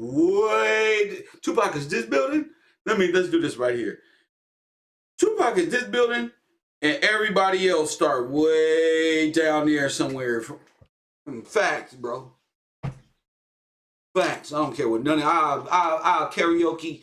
this building. Let's do this right here. Tupac is this building, and everybody else start way down there somewhere. Facts, bro. Facts. I don't care what none of I'll karaoke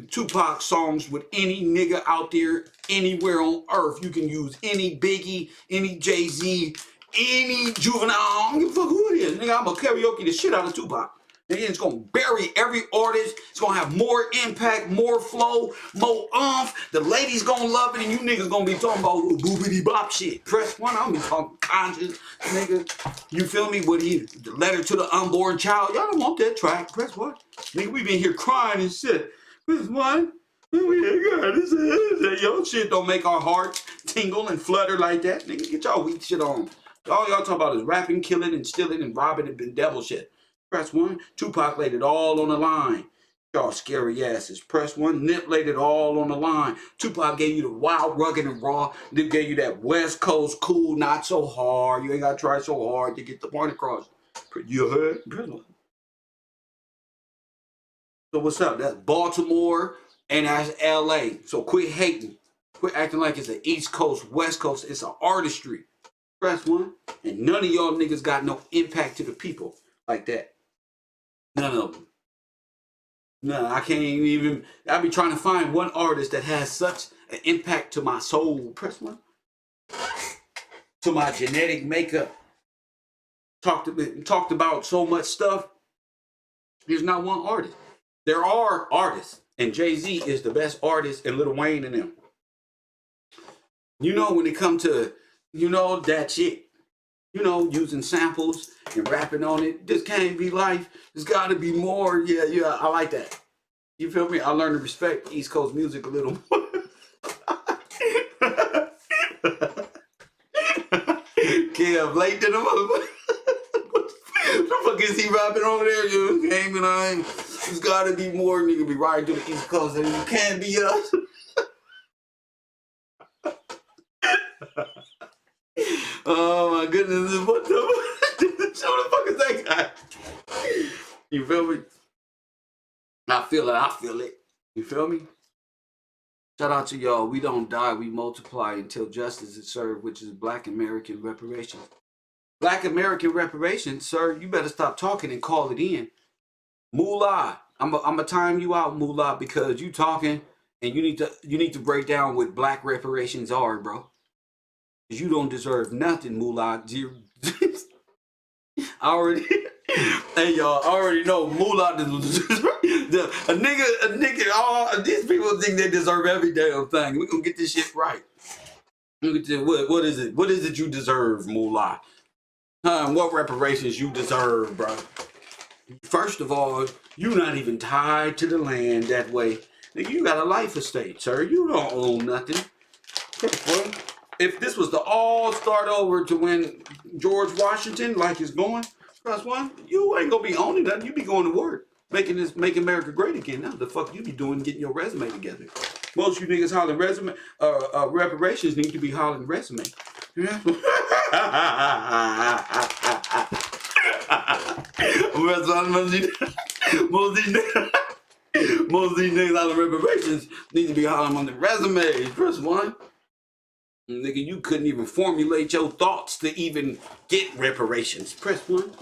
Tupac songs with any nigga out there anywhere on earth. You can use any Biggie, any Jay-Z, any Juvenile. I don't give a fuck who it is. Nigga, I'm gonna karaoke the shit out of Tupac. Nigga, it's gonna bury every artist. It's gonna have more impact, more flow, more umph. The ladies gonna love it, and you niggas gonna be talking about boobity bop shit. Press one, I'm be talking conscious, nigga. You feel me? With the letter to the unborn child. Y'all don't want that track. Press what? Nigga, we been here crying and shit. Press one. Your shit don't make our hearts tingle and flutter like that. Nigga, get y'all weak shit on. All y'all talking about is rapping, killing, and stealing, and robbing, and devil shit. Press one. Tupac laid it all on the line. Y'all scary asses. Press one. Nip laid it all on the line. Tupac gave you the wild, rugged, and raw. Nip gave you that West Coast cool, not so hard. You ain't got to try so hard to get the point across. You heard? Press one. So what's up? That's Baltimore and that's LA. So quit hating. Quit acting like it's an East Coast, West Coast. It's an artistry. Press one. And none of y'all niggas got no impact to the people like that. None of them. No, I can't even. I be trying to find one artist that has such an impact to my soul. Press one. To my genetic makeup. Talked about so much stuff. There's not one artist. There are artists, and Jay-Z is the best artist, and Lil Wayne and them. You know, when it come to, you know, that shit, you know, using samples and rapping on it, this can't be life. There's got to be more. Yeah, I like that. You feel me? I learned to respect East Coast music a little more. Kev, late to the motherfucker. What the fuck is he rapping over there? You came and there's got to be more. Nigga be riding to the East Coast, and you can't be us. Oh my goodness, what the fuck is that guy? You feel me? I feel it. You feel me? Shout out to y'all. We don't die, we multiply until justice is served, which is Black American reparations. Black American reparations, sir, you better stop talking and call it in. Moolah, I'm gonna time you out, Moolah, because you talking and you need to break down what black reparations are, bro. You don't deserve nothing, Moolah. Hey y'all, I already know Moolah a nigga, these people think they deserve every damn thing. We're gonna get this shit right. What is it? What is it you deserve, Moolah? What reparations you deserve, bro? First of all, you not even tied to the land that way. You got a life estate, sir. You don't own nothing. If this was to all start over to when George Washington, like is going, press one, you ain't gonna be owning nothing. You be going to work, make America great again. Now the fuck you be doing, getting your resume together. Most of you niggas hollering resume, reparations need to be hollering resume. Yeah. Most of these niggas hollering reparations need to be hollering on the resumes. Press one. Nigga, you couldn't even formulate your thoughts to even get reparations. Press one.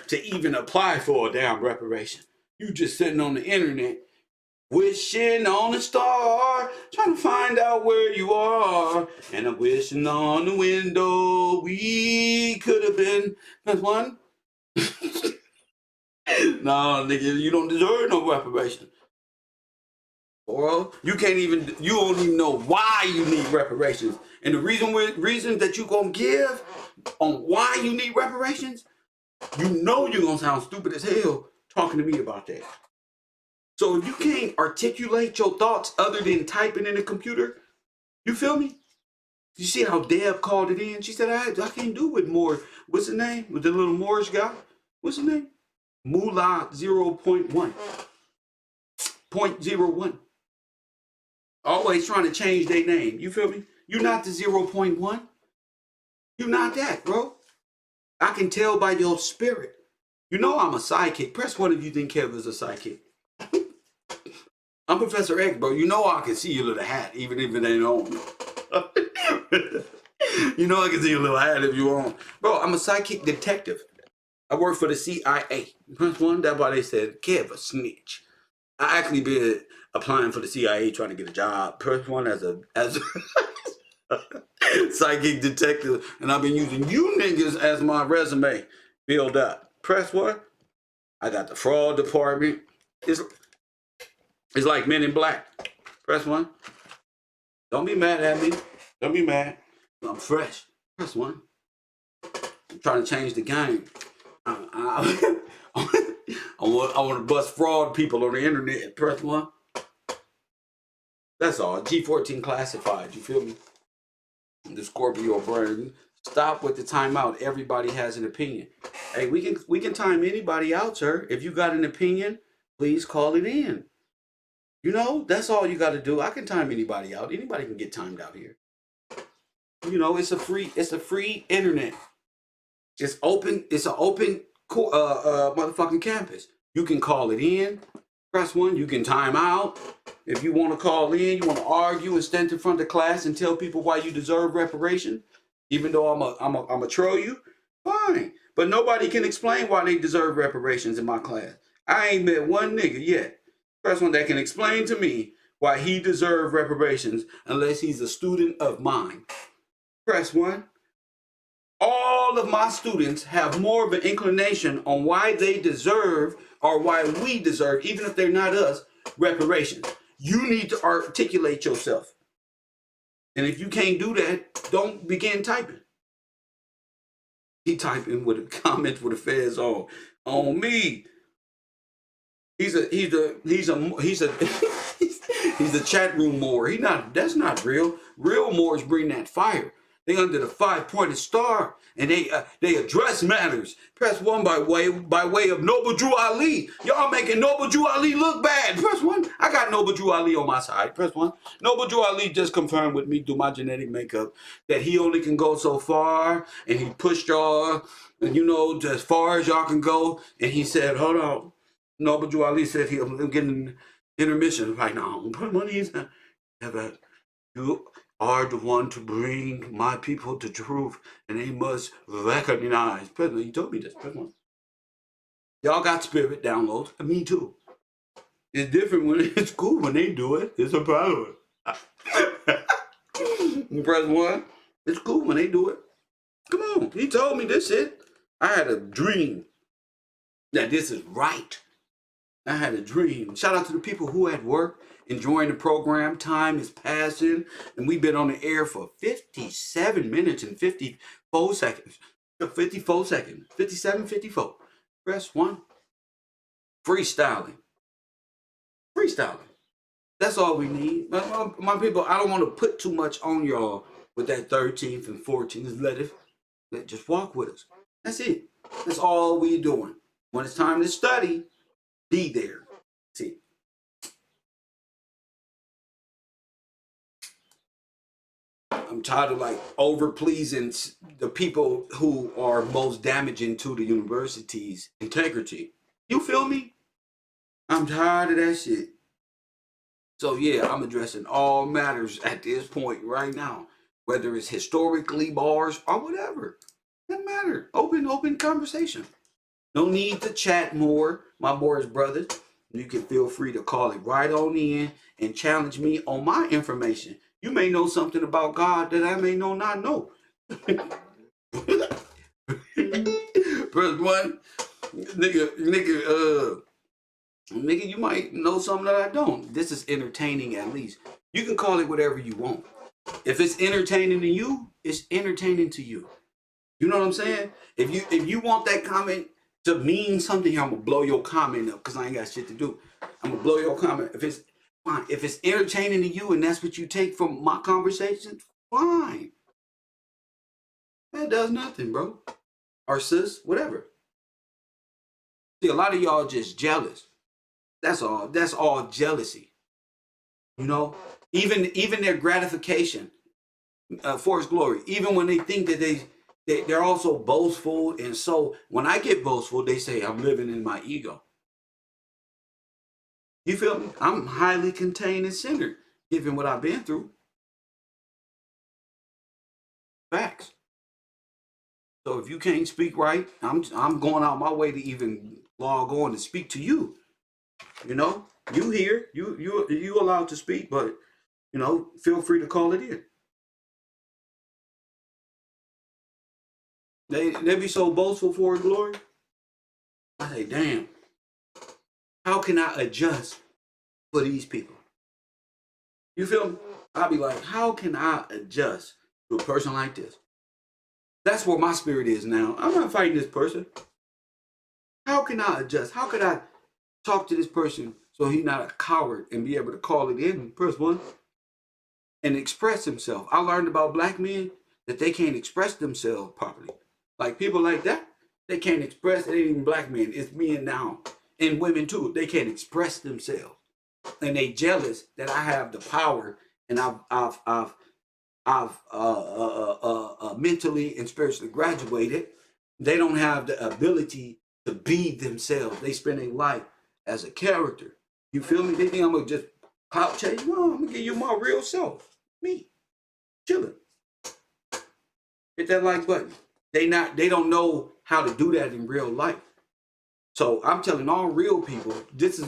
To even apply for a damn reparation. You just sitting on the internet, wishing on a star, trying to find out where you are. And I'm wishing on the window we could have been. Press one. No, nigga, you don't deserve no reparation. Or you don't even know why you need reparations. And the reason that you gonna give on why you need reparations, you know you're gonna sound stupid as hell talking to me about that. So if you can't articulate your thoughts other than typing in a computer, you feel me? You see how Deb called it in? She said, I can't do it more. What's the name? With the little Moorish guy? What's the name? Moolah 0.1. 0.01. Always trying to change their name. You feel me? You're not the 0.1. You're not that, bro. I can tell by your spirit. You know I'm a sidekick. Press one if you think Kev is a sidekick. I'm Professor X, bro. You know I can see your little hat, even if it ain't on. You know I can see your little hat if you want. Bro, I'm a psychic detective. I work for the CIA. Press one, that's why they said, Kev, a snitch. I actually been applying for the CIA trying to get a job. Press one as a psychic detective, and I've been using you niggas as my resume build up. Press what? I got the fraud department. It's it's like Men in Black. Press 1. Don't be mad at me. Don't be mad. I'm fresh. Press 1. I'm trying to change the game. I want to bust fraud people on the internet. Press 1. That's all. G14 classified. You feel me? The Scorpio brain. Stop with the timeout. Everybody has an opinion. Hey, we can time anybody out, sir. If you got an opinion, please call it in. You know, that's all you got to do. I can time anybody out. Anybody can get timed out here. You know, it's a free internet. It's open. It's an open motherfucking campus. You can call it in. Press 1. You can time out. If you want to call in, you want to argue and stand in front of the class and tell people why you deserve reparation, even though I'm a troll you, fine. But nobody can explain why they deserve reparations in my class. I ain't met one nigga yet. Press 1 that can explain to me why he deserved reparations unless he's a student of mine. Press 1. All of my students have more of an inclination on why they deserve or why we deserve, even if they're not us, reparations. You need to articulate yourself. And if you can't do that, don't begin typing. He typing with a comment with a fez on me. He's a he's a chat room Moor. That's not real. Real Moors bring that fire. They under the 5-pointed star, and they address matters. Press 1 by way of Noble Drew Ali. Y'all making Noble Drew Ali look bad. Press 1. I got Noble Drew Ali on my side. Press 1. Noble Drew Ali just confirmed with me through my genetic makeup that he only can go so far, and he pushed y'all, you know, as far as y'all can go. And he said, "Hold on." Noble Drew Ali said I'm getting intermission right now. Put money in. You are the one to bring my people to truth, and they must recognize. President, you told me this. President. Y'all got spirit downloads. Me too. It's different when it's cool when they do it. It's a problem. Press 1. It's cool when they do it. Come on. He told me this shit. I had a dream that this is right. I had a dream. Shout out to the people who at work enjoying the program. Time is passing, and we've been on the air for 57 minutes and 54 seconds. 54 seconds. 57, 54. Press 1. Freestyling. Freestyling. That's all we need. My people, I don't want to put too much on y'all with that 13th and 14th. Just walk with us. That's it. That's all we doing. When it's time to study, be there. See. I'm tired of like over pleasing the people who are most damaging to the university's integrity. You feel me? I'm tired of that shit. So yeah, I'm addressing all matters at this point right now, whether it's historically bars or whatever. Doesn't matter. Open conversation. No need to chat more, my boys, brothers. You can feel free to call it right on in and challenge me on my information. You may know something about God that I may not know. Press 1, nigga, you might know something that I don't. This is entertaining at least. You can call it whatever you want. If it's entertaining to you, it's entertaining to you. You know what I'm saying? If you want that comment to mean something, I'm gonna blow your comment up because I ain't got shit to do. I'm gonna blow your comment. If it's fine, if it's entertaining to you and that's what you take from my conversation, fine. That does nothing, bro. Or sis, whatever. See, a lot of y'all just jealous. That's all. That's all jealousy. You know, even their gratification for His glory. Even when they think that they're also boastful, and so when I get boastful, they say I'm living in my ego. You feel me? I'm highly contained and centered, given what I've been through. Facts. So if you can't speak right, I'm going out my way to even log on and speak to you. You know, you here, you allowed to speak, but you know, feel free to call it in. They be so boastful for His glory. I say, damn, How can I adjust for these people? You feel me? I'll be like, how can I adjust to a person like this? That's where my spirit is now. I'm not fighting this person. How can I adjust? How could I talk to this person so he's not a coward and be able to call it in, first one, and express himself? I learned about black men that they can't express themselves properly. Like people like that, they can't express. It ain't even black men. It's men now, and women too. They can't express themselves, and they jealous that I have the power, and I've mentally and spiritually graduated. They don't have the ability to be themselves. They spend their life as a character. You feel me? They think I'm gonna just clout chase. No, I'm gonna give you my real self. Me. Chilling. Hit that like button. They don't know how to do that in real life. So I'm telling all real people, these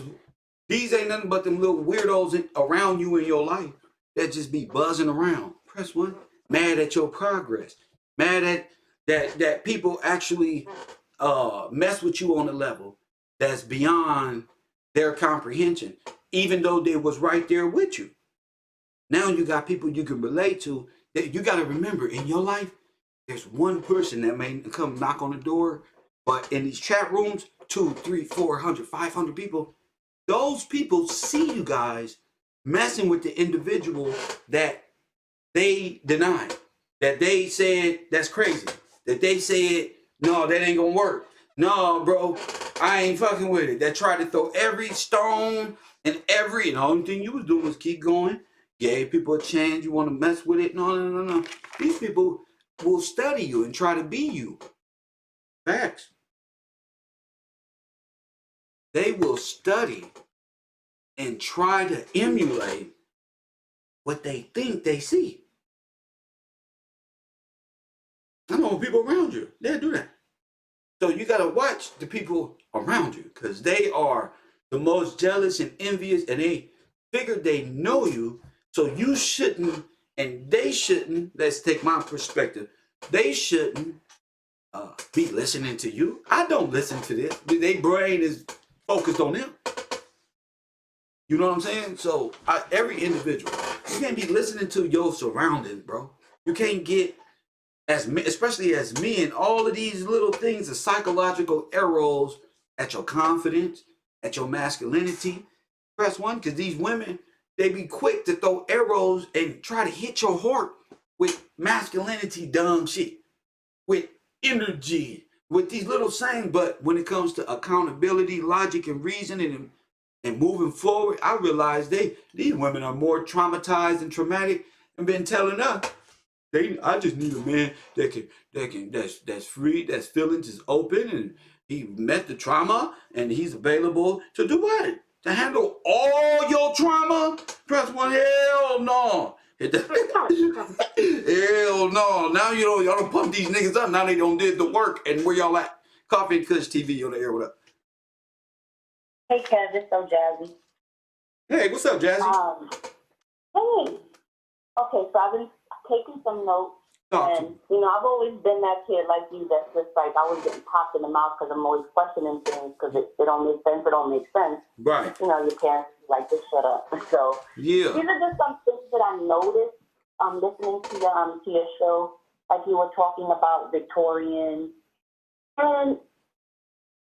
ain't nothing but them little weirdos around you in your life that just be buzzing around. Press one. Mad at your progress. Mad at that people actually mess with you on a level that's beyond their comprehension, even though they was right there with you. Now you got people you can relate to. That you got to remember in your life, there's one person that may come knock on the door, but in these chat rooms, 2, 3, 400, 500 people, those people see you guys messing with the individual that they denied, that they said that's crazy, that they said no, that ain't gonna work. No, bro, I ain't fucking with it. That tried to throw every stone and the only thing you was doing was keep going. Gave people a chance. You want to mess with it? No. These people will study you and try to be you. Facts. They will study and try to emulate what they think they see. I know people around you, they'll do that. So you got to watch the people around you because they are the most jealous and envious, and they figure they know you, so you shouldn't, and they shouldn't. Let's take my perspective. They shouldn't be listening to you. I don't listen to this. Their brain is focused on them. You know what I'm saying? So every individual, you can't be listening to your surroundings, bro. You can't get especially as men, all of these little things are psychological arrows at your confidence, at your masculinity. Press one, because these women, they be quick to throw arrows and try to hit your heart with masculinity, dumb shit, with energy, with these little sayings. But when it comes to accountability, logic, and reasoning and moving forward, I realize these women are more traumatized and traumatic and been telling us. I just need a man that's free, that's feelings is open, and he met the trauma, and he's available to do what? To handle all your trauma? Press one. Hell no. Hell no. Now y'all don't pump these niggas up. Now they don't did the work. And where y'all at? Coffee and Kush TV on the air. What up? Hey Kev, it's so Jazzy. Hey, what's up, Jazzy? Hey. Okay, so I've been taking some notes, and I've always been that kid like you that's just like I was getting popped in the mouth because I'm always questioning things because it don't make sense. It don't make sense. Right. Your parents like just shut up. So yeah, these are just some things that I noticed listening to your show. Like you were talking about Victorian, and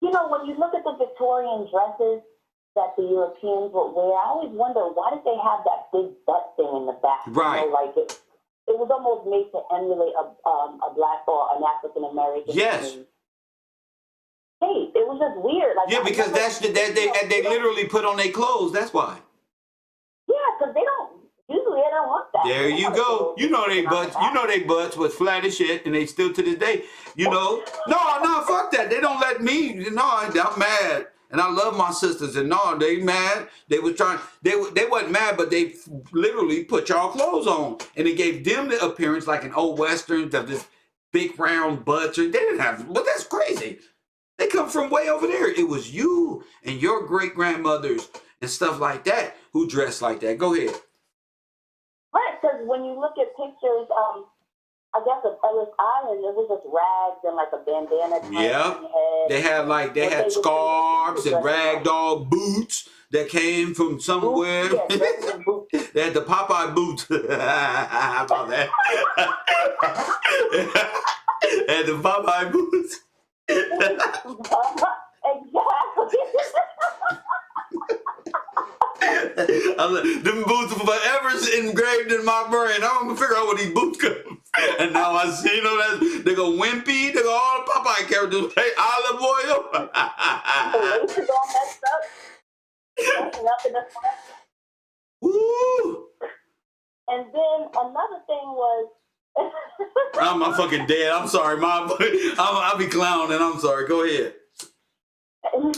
when you look at the Victorian dresses that the Europeans would wear, I always wonder why did they have that big butt thing in the back? Right. Like it was almost made to emulate a black or an African American. Yes. Hey, it was just weird. Like, yeah, because they literally put on their clothes. That's why. Yeah, because they don't want that. There you go. You know they butts was flat as shit, and they still to this day. No, fuck that. They don't let me. No, I'm mad. And I love my sisters, and no, they mad. They was trying. They wasn't mad, but they literally put y'all clothes on, and it gave them the appearance like an old western of this big round butts. They didn't have, but that's crazy. They come from way over there. It was you and your great grandmothers and stuff like that who dressed like that. Go ahead. Right, because when you look at pictures, I guess at Ellis Island, it was just rags and like a bandana tied on Yep. your head. They had What they would scarves say and was ragdoll boots that came from boots, somewhere. yeah, dresses and boots. They had the Popeye boots. How about that? And the Popeye boots. Exactly. Them boots forever engraved in my brain. I'm gonna figure out where these boots come from. And now I see them. They go Wimpy. They go all the Popeye characters. Hey, olive oil. The laces all messed up. Messing up in the front. Woo! And then another thing was. I'm fucking dead. I'm sorry, Mom. I'll be clowning. I'm sorry. Go ahead. And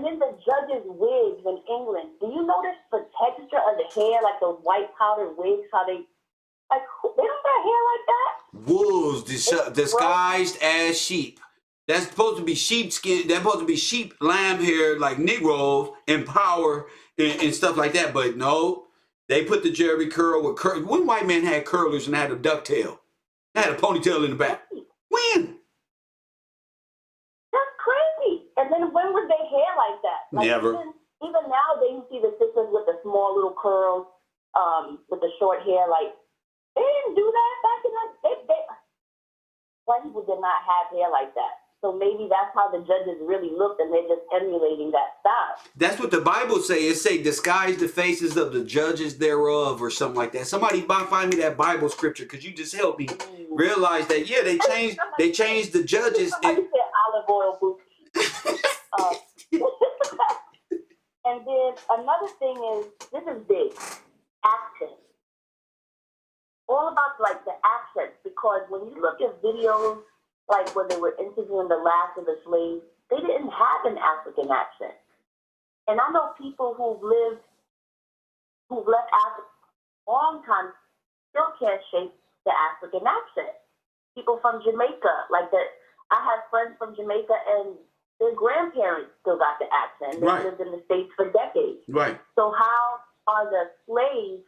then the judges' wigs in England. Do you notice the texture of the hair, like those white powdered wigs? How they don't got hair like that. Wolves disguised as sheep. That's supposed to be sheepskin. That's supposed to be sheep lamb hair, like Negroes in power and stuff like that. But no, they put the Jerry curl with curl. When white men had curlers and had a ducktail, they had a ponytail in the back. When? That's crazy. And then when was their hair like that? Like Never. Even nowadays, you see the sisters with the small little curls, with the short hair. Like they didn't do that back in the. White people did not have hair like that. So maybe that's how the judges really looked, and they're just emulating that style. That's what the Bible say. It say disguise the faces of the judges thereof, or something like that. Somebody find me that Bible scripture, because you just helped me realize that. Yeah, they changed the judges. Somebody said olive oil boots. And then another thing is, this is big, accent. All about like the accents, because when you look at videos like when they were interviewing the last of the slaves, they didn't have an African accent. And I know people who've left Africa a long time still can't shake the African accent. People from Jamaica, like that. I have friends from Jamaica, and their grandparents still got the accent. They lived in the States for decades. Right. So how are the slaves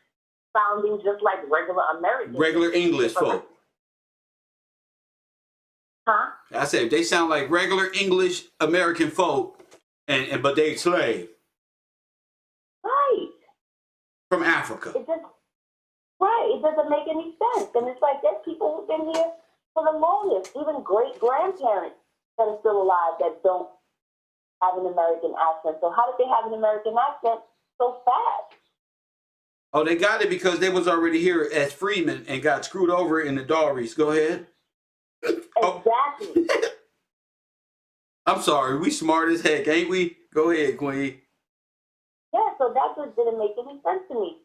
sounding just like regular Americans? Regular English folk. Huh? I said they sound like regular English American folk, but they slave. Right. From Africa. It doesn't make any sense. And it's like there's people who've been here for the longest, even great grandparents that are still alive that don't have an American accent. So how did they have an American accent so fast? Oh, they got it because they was already here as freemen and got screwed over in the Dowries. Go ahead. Exactly. I'm sorry, we smart as heck, ain't we? Go ahead, Queen. Yeah, so that just didn't make any sense to me.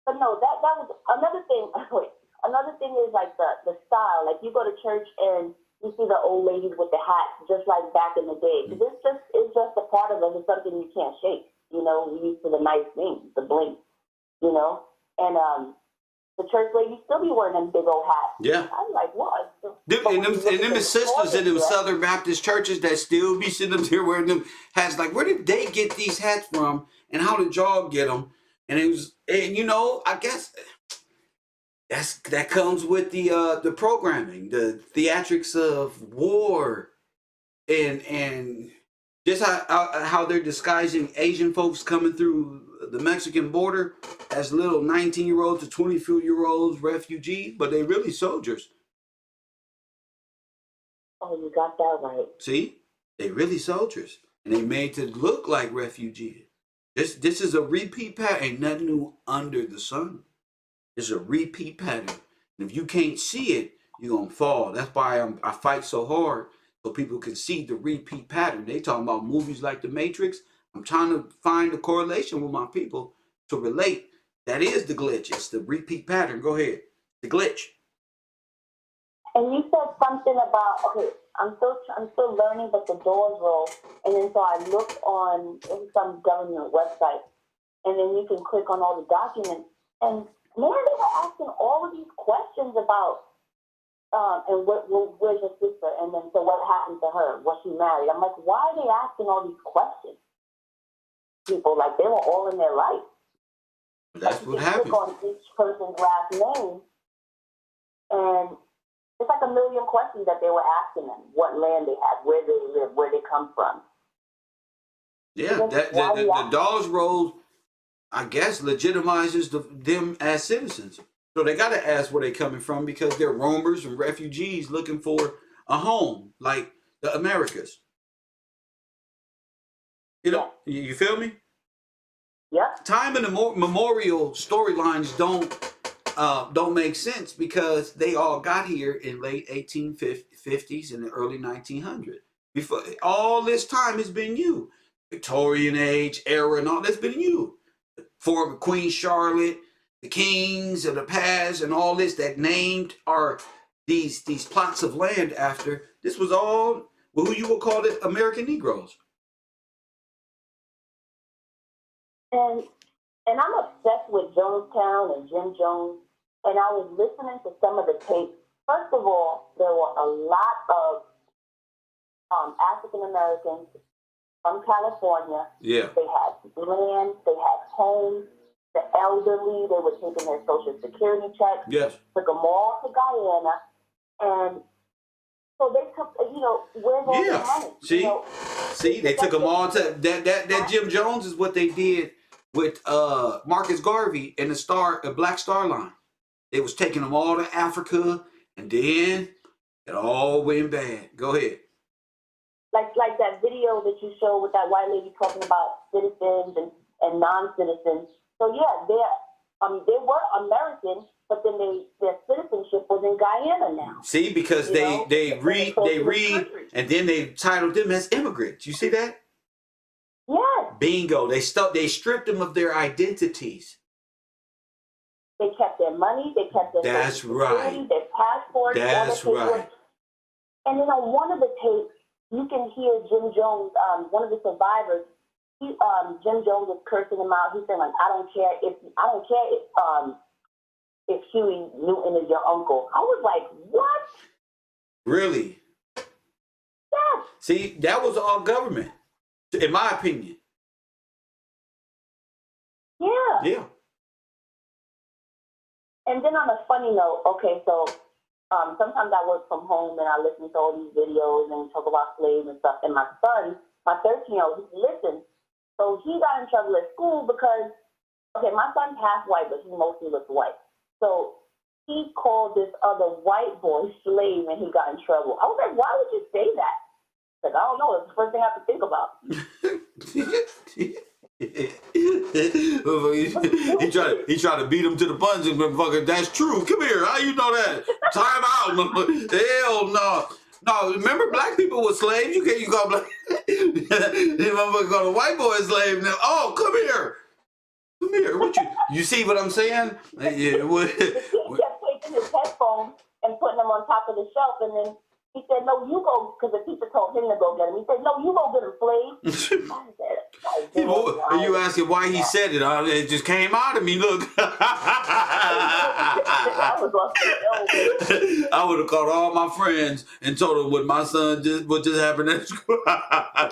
But no, that was another thing. Wait, another thing is like the style. Like you go to church and you see the old ladies with the hats, just like back in the day. It's just a part of it. It's something you can't shake. You know, we used to the nice things, the bling. You know, and the church ladies still be wearing them big old hats. Yeah. I'm like, what? And them sisters in them Southern Baptist churches that still be sitting up here wearing them hats. Like, where did they get these hats from? And how did y'all get them? And it was, and you know, I guess that comes with the programming, the theatrics of war, and just how they're disguising Asian folks coming through the Mexican border as little 19-year-olds to 24-year-olds refugees, but they really soldiers. Oh, you got that right. See, they really soldiers, and they made to look like refugees. This is a repeat pattern. Ain't nothing new under the sun. It's a repeat pattern. And if you can't see it, you're gonna fall. That's why I fight so hard, so people can see the repeat pattern. They talking about movies like The Matrix. I'm trying to find the correlation with my people to relate. That is the glitch. It's the repeat pattern. Go ahead. The glitch. And you said something about, okay, I'm still learning, but the doors roll. And then so I looked on some government website, and then you can click on all the documents. And man, they were asking all of these questions about, and where's your sister? And then so what happened to her? Was she married? I'm like, why are they asking all these questions? People, like they were all in their life. That's you what can click happened. on each person's last name, and it's like a million questions that they were asking them: what land they have, where they live, where they come from. Yeah, the Dawes Roll, I guess, legitimizes them as citizens. So they got to ask where they're coming from because they're roamers and refugees looking for a home, like the Americas. You know, you feel me? Yep. Time and memorial storylines don't make sense because they all got here in late 1850s and the early 1900s. Before all this time has been you, Victorian age era, and all that's been you. For Queen Charlotte, the kings of the past, and all this that named are these plots of land after. This was all who you would call it American Negroes. And I'm obsessed with Jonestown and Jim Jones. And I was listening to some of the tapes. First of all, there were a lot of African Americans from California. Yeah. They had land, they had homes. The elderly, they were taking their Social Security checks. Yes. Took them all to Guyana, and so they took, where's all the money? See, they took them all to that Jim Jones is what they did with Marcus Garvey and the Black Star Line. They was taking them all to Africa, and then it all went bad. Go ahead. Like that video that you showed with that white lady talking about citizens and non-citizens. So yeah, they were American, but then their citizenship was in Guyana now. See, because they read and then they titled them as immigrants. You see that? Yes. Bingo. They stripped them of their identities. They kept their money. They kept their That's right. Their passports. That's right. And then on one of the tapes, you can hear Jim Jones, one of the survivors. Jim Jones was cursing him out. He said, like, I don't care if Huey Newton is your uncle. I was like, what? Really? Yes. See, that was all government, in my opinion. Yeah. Yeah. And then on a funny note, okay, so sometimes I work from home and I listen to all these videos and talk about slaves and stuff. And my son, my 13-year-old, he listens. So he got in trouble at school because, okay, my son's half white, but he mostly looks white. So he called this other white boy slave and he got in trouble. I was like, why would you say that? Like, I don't know. It's the first thing I have to think about. he tried to beat him to the punch and fucking, that's true. Come here. How you know that? Time out. Hell no. No, remember black people were slaves. You call black. You motherfucker call a white boy a slave now. Oh, come here. Come here. What you see what I'm saying? Yeah. He kept taking his headphones and putting them on top of the shelf, and then he said, no, you go, because the teacher told him to go get him. He said, no, you go get him, slave. And you asking why he said it? It just came out of me. Look. I would have called all my friends and told them what my son what just happened at school.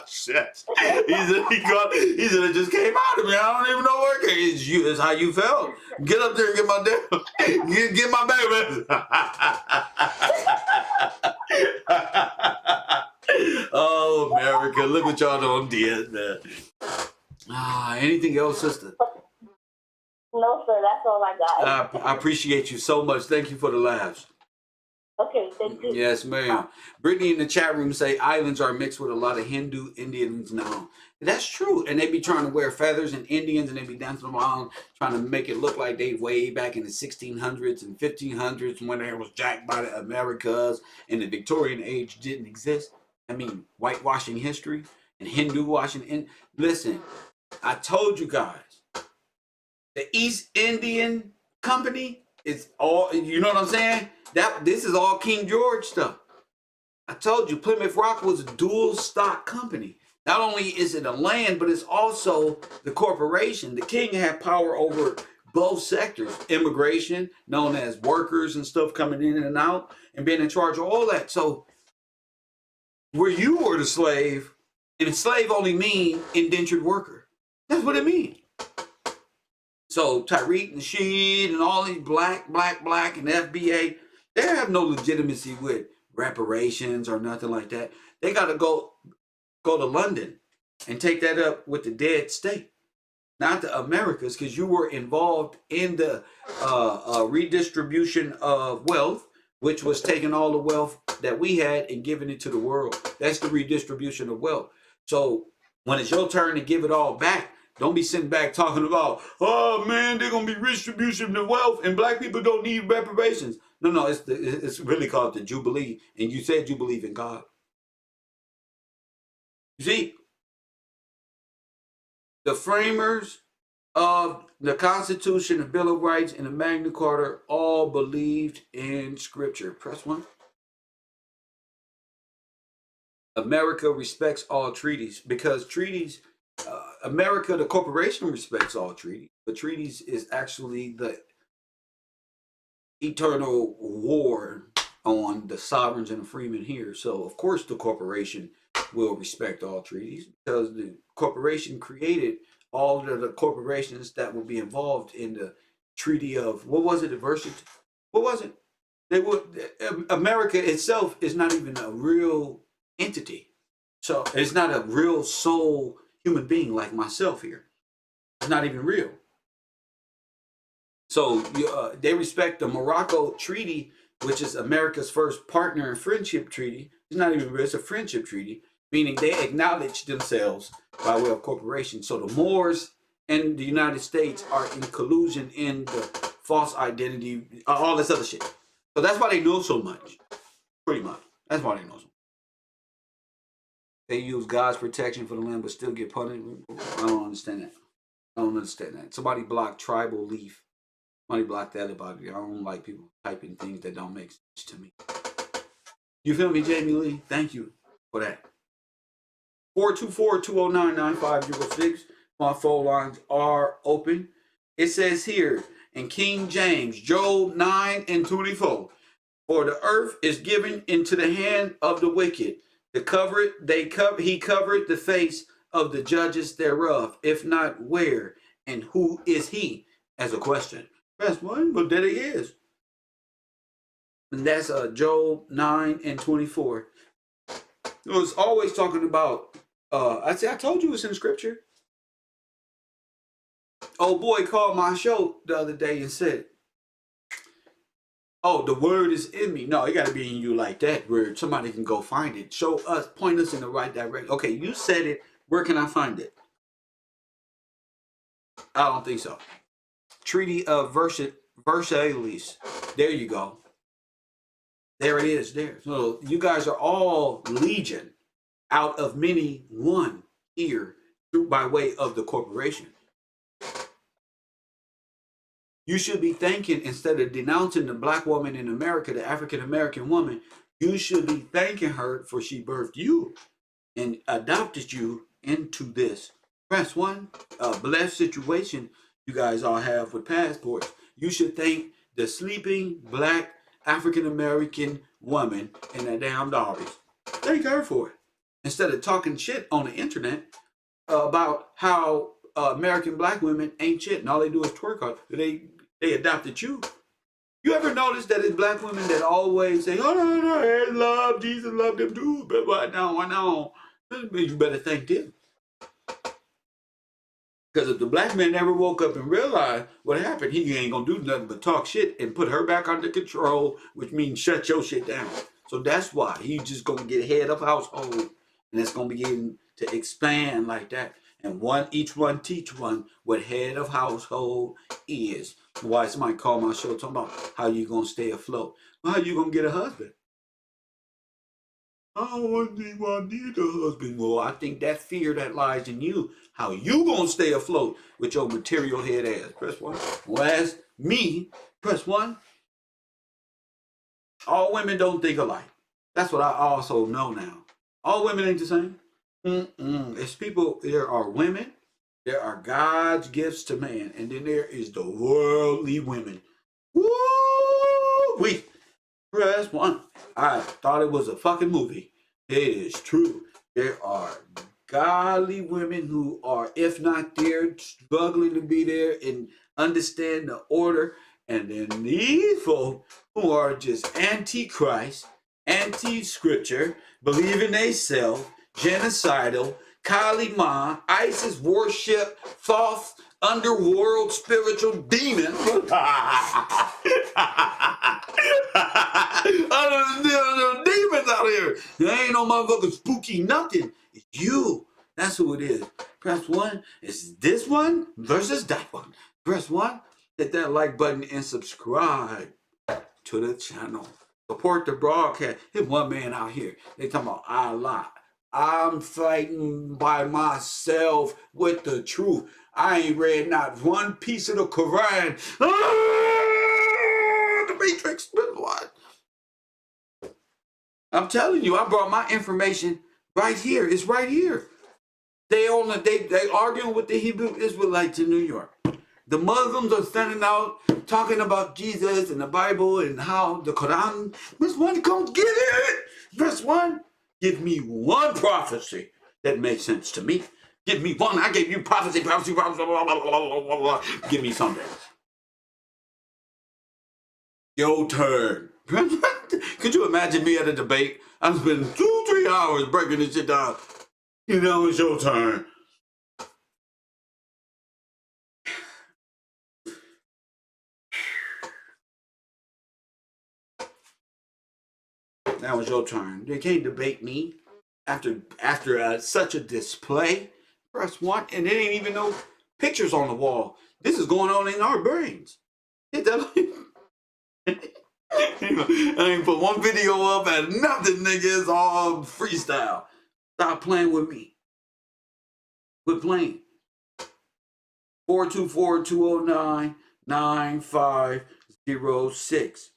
Shit. He said it just came out of me. I don't even know where it came. It's how you felt. Get up there and get my get my baby. Oh, America, look what y'all done did, man. Anything else, sister? No, sir, that's all I got. I appreciate you so much. Thank you for the laughs. Okay, thank you. Yes, ma'am. Brittany in the chat room say islands are mixed with a lot of Hindu Indians now. That's true. And they be trying to wear feathers and Indians, and they be dancing around trying to make it look like they way back in the 1600s and 1500s when there was jacked by the Americas and the Victorian age didn't exist. I mean, whitewashing history and Hindu washing. Listen, I told you guys, the East Indian Company is all, you know what I'm saying? This is all King George stuff. I told you, Plymouth Rock was a dual stock company. Not only is it a land, but it's also the corporation. The king had power over both sectors. Immigration, known as workers and stuff coming in and out, and being in charge of all that. So where you were the slave, and slave only mean indentured worker. That's what it means. So Tyreek and Sheen and all these black, and FBA, they have no legitimacy with reparations or nothing like that. They got to go to London and take that up with the dead state, not the Americas, because you were involved in the redistribution of wealth, which was taking all the wealth that we had and giving it to the world. That's the redistribution of wealth. So when it's your turn to give it all back, don't be sitting back talking about, oh man, they're gonna be redistribution of wealth and black people don't need reparations. No, it's really called the Jubilee, and you said you believe in God. You see, the framers of the Constitution, the Bill of Rights, and the Magna Carta all believed in Scripture. Press 1. America respects all treaties because treaties, America, the corporation, respects all treaties, but treaties is actually the eternal war on the sovereigns and the freemen here. So, of course, the corporation will respect all treaties because the corporation created all of the corporations that will be involved in the treaty of, what was it, diversity? What was it? They would, America itself is not even a real entity. So it's not a real soul human being like myself here. It's not even real. So they respect the Morocco Treaty, which is America's first partner and friendship treaty. It's not even real, it's a friendship treaty, meaning they acknowledge themselves by way of corporation. So the Moors and the United States are in collusion in the false identity, all this other shit. So that's why they know so much, pretty much. That's why they know so much. They use God's protection for the land but still get punished. I don't understand that. I don't understand that. Somebody blocked Tribal Leaf. Somebody blocked that about it. I don't like people typing things that don't make sense to me. You feel me, Jamie Lee? Thank you for that. 424-209-9506. My phone lines are open. It says here in King James, Job 9:24, for the earth is given into the hand of the wicked. To cover it, he covered the face of the judges thereof. If not, where and who is he? As a question. That's one, but there he is. And that's Job 9:24. It was always talking about, I told you it's in scripture. Old boy called my show the other day and said, oh, the word is in me. No, it got to be in you like that, where somebody can go find it. Show us, point us in the right direction. Okay, you said it. Where can I find it? I don't think so. Treaty of Versailles. There you go. There it is, there. So you guys are all legion out of many, one here by way of the corporation. You should be thanking, instead of denouncing the black woman in America, the African American woman, you should be thanking her for she birthed you and adopted you into this. Press 1, blessed situation you guys all have with passports. You should thank the sleeping black African American woman and that damn daughters. Thank her for it. Instead of talking shit on the internet about how American black women ain't shit and all they do is twerk on. They adopted you. You ever notice that it's black women that always say, oh, no, love, Jesus loved them too, but why now? You better thank them. Because if the black man never woke up and realized what happened, he ain't gonna do nothing but talk shit and put her back under control, which means shut your shit down. So that's why he's just gonna get head of household, and it's gonna begin to expand like that. And each one teach one what head of household is. Why somebody call my show talking about how you gonna stay afloat. Well, how you gonna get a husband? I don't think I need a husband. Well, I think that fear that lies in you, how you gonna stay afloat with your material head ass. Press 1. Well, as me, press 1. All women don't think alike. That's what I also know now. All women ain't the same. It's people, there are women, there are God's gifts to man, and then there is the worldly women. Woo! We press 1. I thought it was a fucking movie. It is true. There are godly women who are, if not there, struggling to be there and understand the order. And then these folk who are just anti-Christ, anti-scripture, believing they self, genocidal, Kali Ma, ISIS worship, false underworld spiritual demon. Demons out here. There ain't no motherfucking spooky nothing. It's you. That's who it is. Press 1. It's this one versus that one. Press 1. Hit that like button and subscribe to the channel. Support the broadcast. Here's one man out here. They talking about Allah. I'm fighting by myself with the truth. I ain't read not one piece of the Quran. The Matrix. What? I'm telling you, I brought my information right here. It's right here. They arguing with the Hebrew Israelites in New York. The Muslims are standing out talking about Jesus and the Bible and how the Quran. Verse 1, come get it. Verse 1, give me one prophecy that makes sense to me. Give me one. I gave you prophecy. Give me something. Your turn. Could you imagine me at a debate? I'm spending 2-3 hours breaking this shit down. You know, it's your turn. Now it's your turn. They can't debate me after such a display. Press 1, and there ain't even no pictures on the wall. This is going on in our brains. I ain't put one video up and nothing, nigga. It's all freestyle. Stop playing with me. Quit playing. 424-209-9506.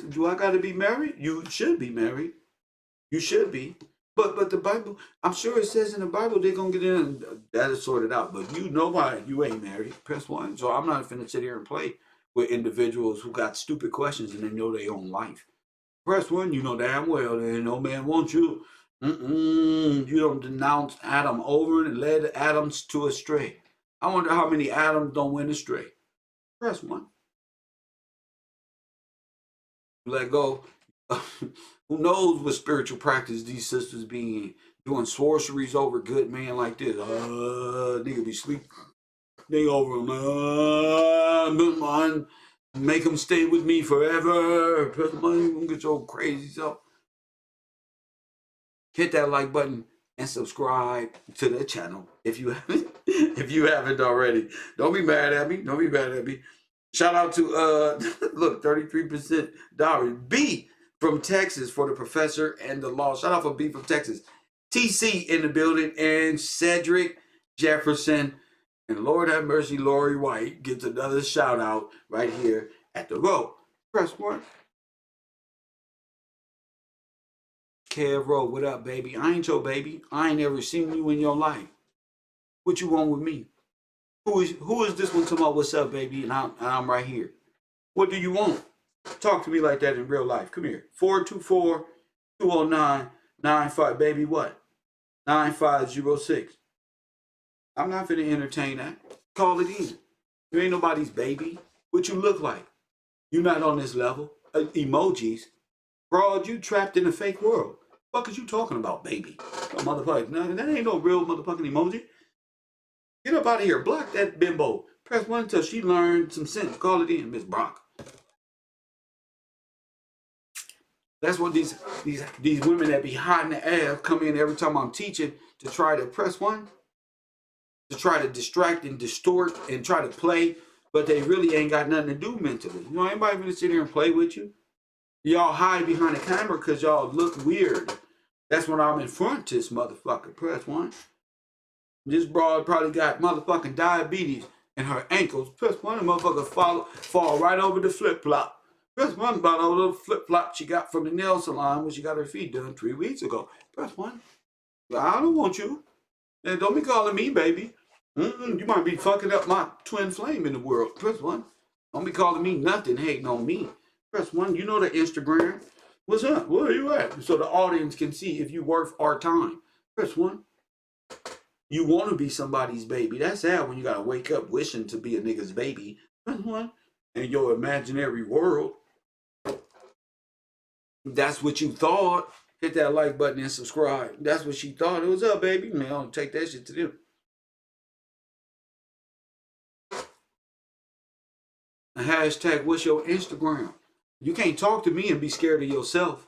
Do I gotta be married? You should be married. You should be. But the Bible, I'm sure it says in the Bible they're gonna get in and that is sorted out. But you know why you ain't married. Press 1. So I'm not finna sit here and play with individuals who got stupid questions and they know their own life. Press 1, you know damn well that no man wants you. You don't denounce Adam over and led Adams to astray. I wonder how many Adams don't went astray. Press 1. Let go. Who knows what spiritual practice these sisters be in? Doing sorceries over good man like this. Nigga be sleep. They over him. Make him stay with me forever. Press money, gonna get your crazy self. Hit that like button and subscribe to the channel if you haven't already. Don't be mad at me. Don't be mad at me. Shout out to look, 33% Dollars. B from Texas for the professor and the law. Shout out for B from Texas. TC in the building and Cedric Jefferson. And Lord have mercy, Lori White gets another shout out right here at the row. Press 1. KevRow, what up, baby? I ain't your baby. I ain't ever seen you in your life. What you want with me? Who is this one talking about what's up, baby? And I'm right here. What do you want? Talk to me like that in real life. Come here. 424-209-95. Baby, what? 9506. I'm not finna entertain that. Call it in. You ain't nobody's baby. What you look like? You not on this level. Emojis. Fraud, you trapped in a fake world. What is you talking about, baby? Oh, motherfucker. No, that ain't no real motherfucking emoji. Get up out of here. Block that bimbo. Press 1 until she learned some sense. Call it in, Miss Brock. That's what these women that be hiding the ass come in every time I'm teaching to try to press 1. To try to distract and distort and try to play, but they really ain't got nothing to do mentally. You know, anybody gonna sit here and play with you? Y'all hide behind the camera because y'all look weird. That's when I'm in front to this motherfucker. Press 1. This broad probably got motherfucking diabetes in her ankles. Press 1, the motherfucker fall right over the flip-flop. Press 1 about all the flip-flop she got from the nail salon when she got her feet done 3 weeks ago. Press 1. I don't want you. And don't be calling me baby. You might be fucking up my twin flame in the world. Press 1. Don't be calling me nothing, hating on me. Press 1. You know the Instagram. What's up? Where are you at? So the audience can see if you worth our time. Press 1. You want to be somebody's baby. That's sad when you got to wake up wishing to be a nigga's baby. Press 1. In your imaginary world, that's what you thought. Hit that like button and subscribe. That's what she thought. It was up, baby. Man, I'll take that shit to them. A hashtag, what's your Instagram? You can't talk to me and be scared of yourself.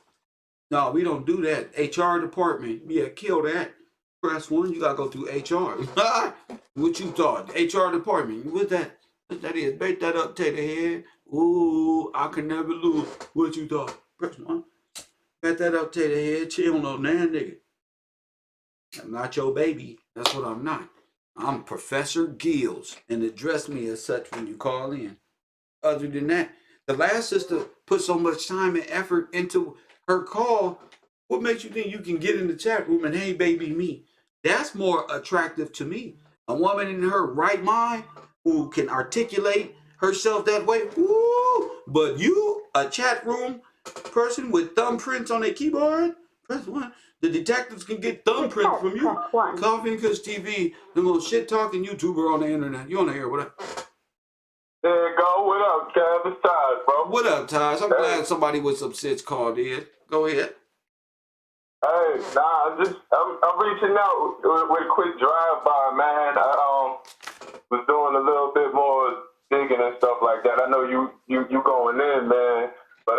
No, we don't do that. HR department. Yeah, kill that. Press 1. You got to go through HR. What you thought? HR department. What that is? Bait that up, take the head. Ooh, I can never lose. What you thought? Press 1. Bet that up, take the head. Chill on that nigga. I'm not your baby. That's what I'm not. I'm Professor Gills, and address me as such when you call in. Other than that, the last sister put so much time and effort into her call. What makes you think you can get in the chat room and hey baby me? That's more attractive to me. A woman in her right mind who can articulate herself that way. Woo! But you, a chat room person with thumbprints on their keyboard, press 1. The detectives can get thumbprints from you. Coffee and Kush TV, the most shit talking YouTuber on the internet. You wanna hear what up? There you go. What up, Kev? It's Taj, bro. What up, Taj? I'm glad somebody with some sense called in. Go ahead. Hey, nah, I'm reaching out with a quick drive-by, man. I was doing a little bit more digging and stuff like that. I know you going in, man. But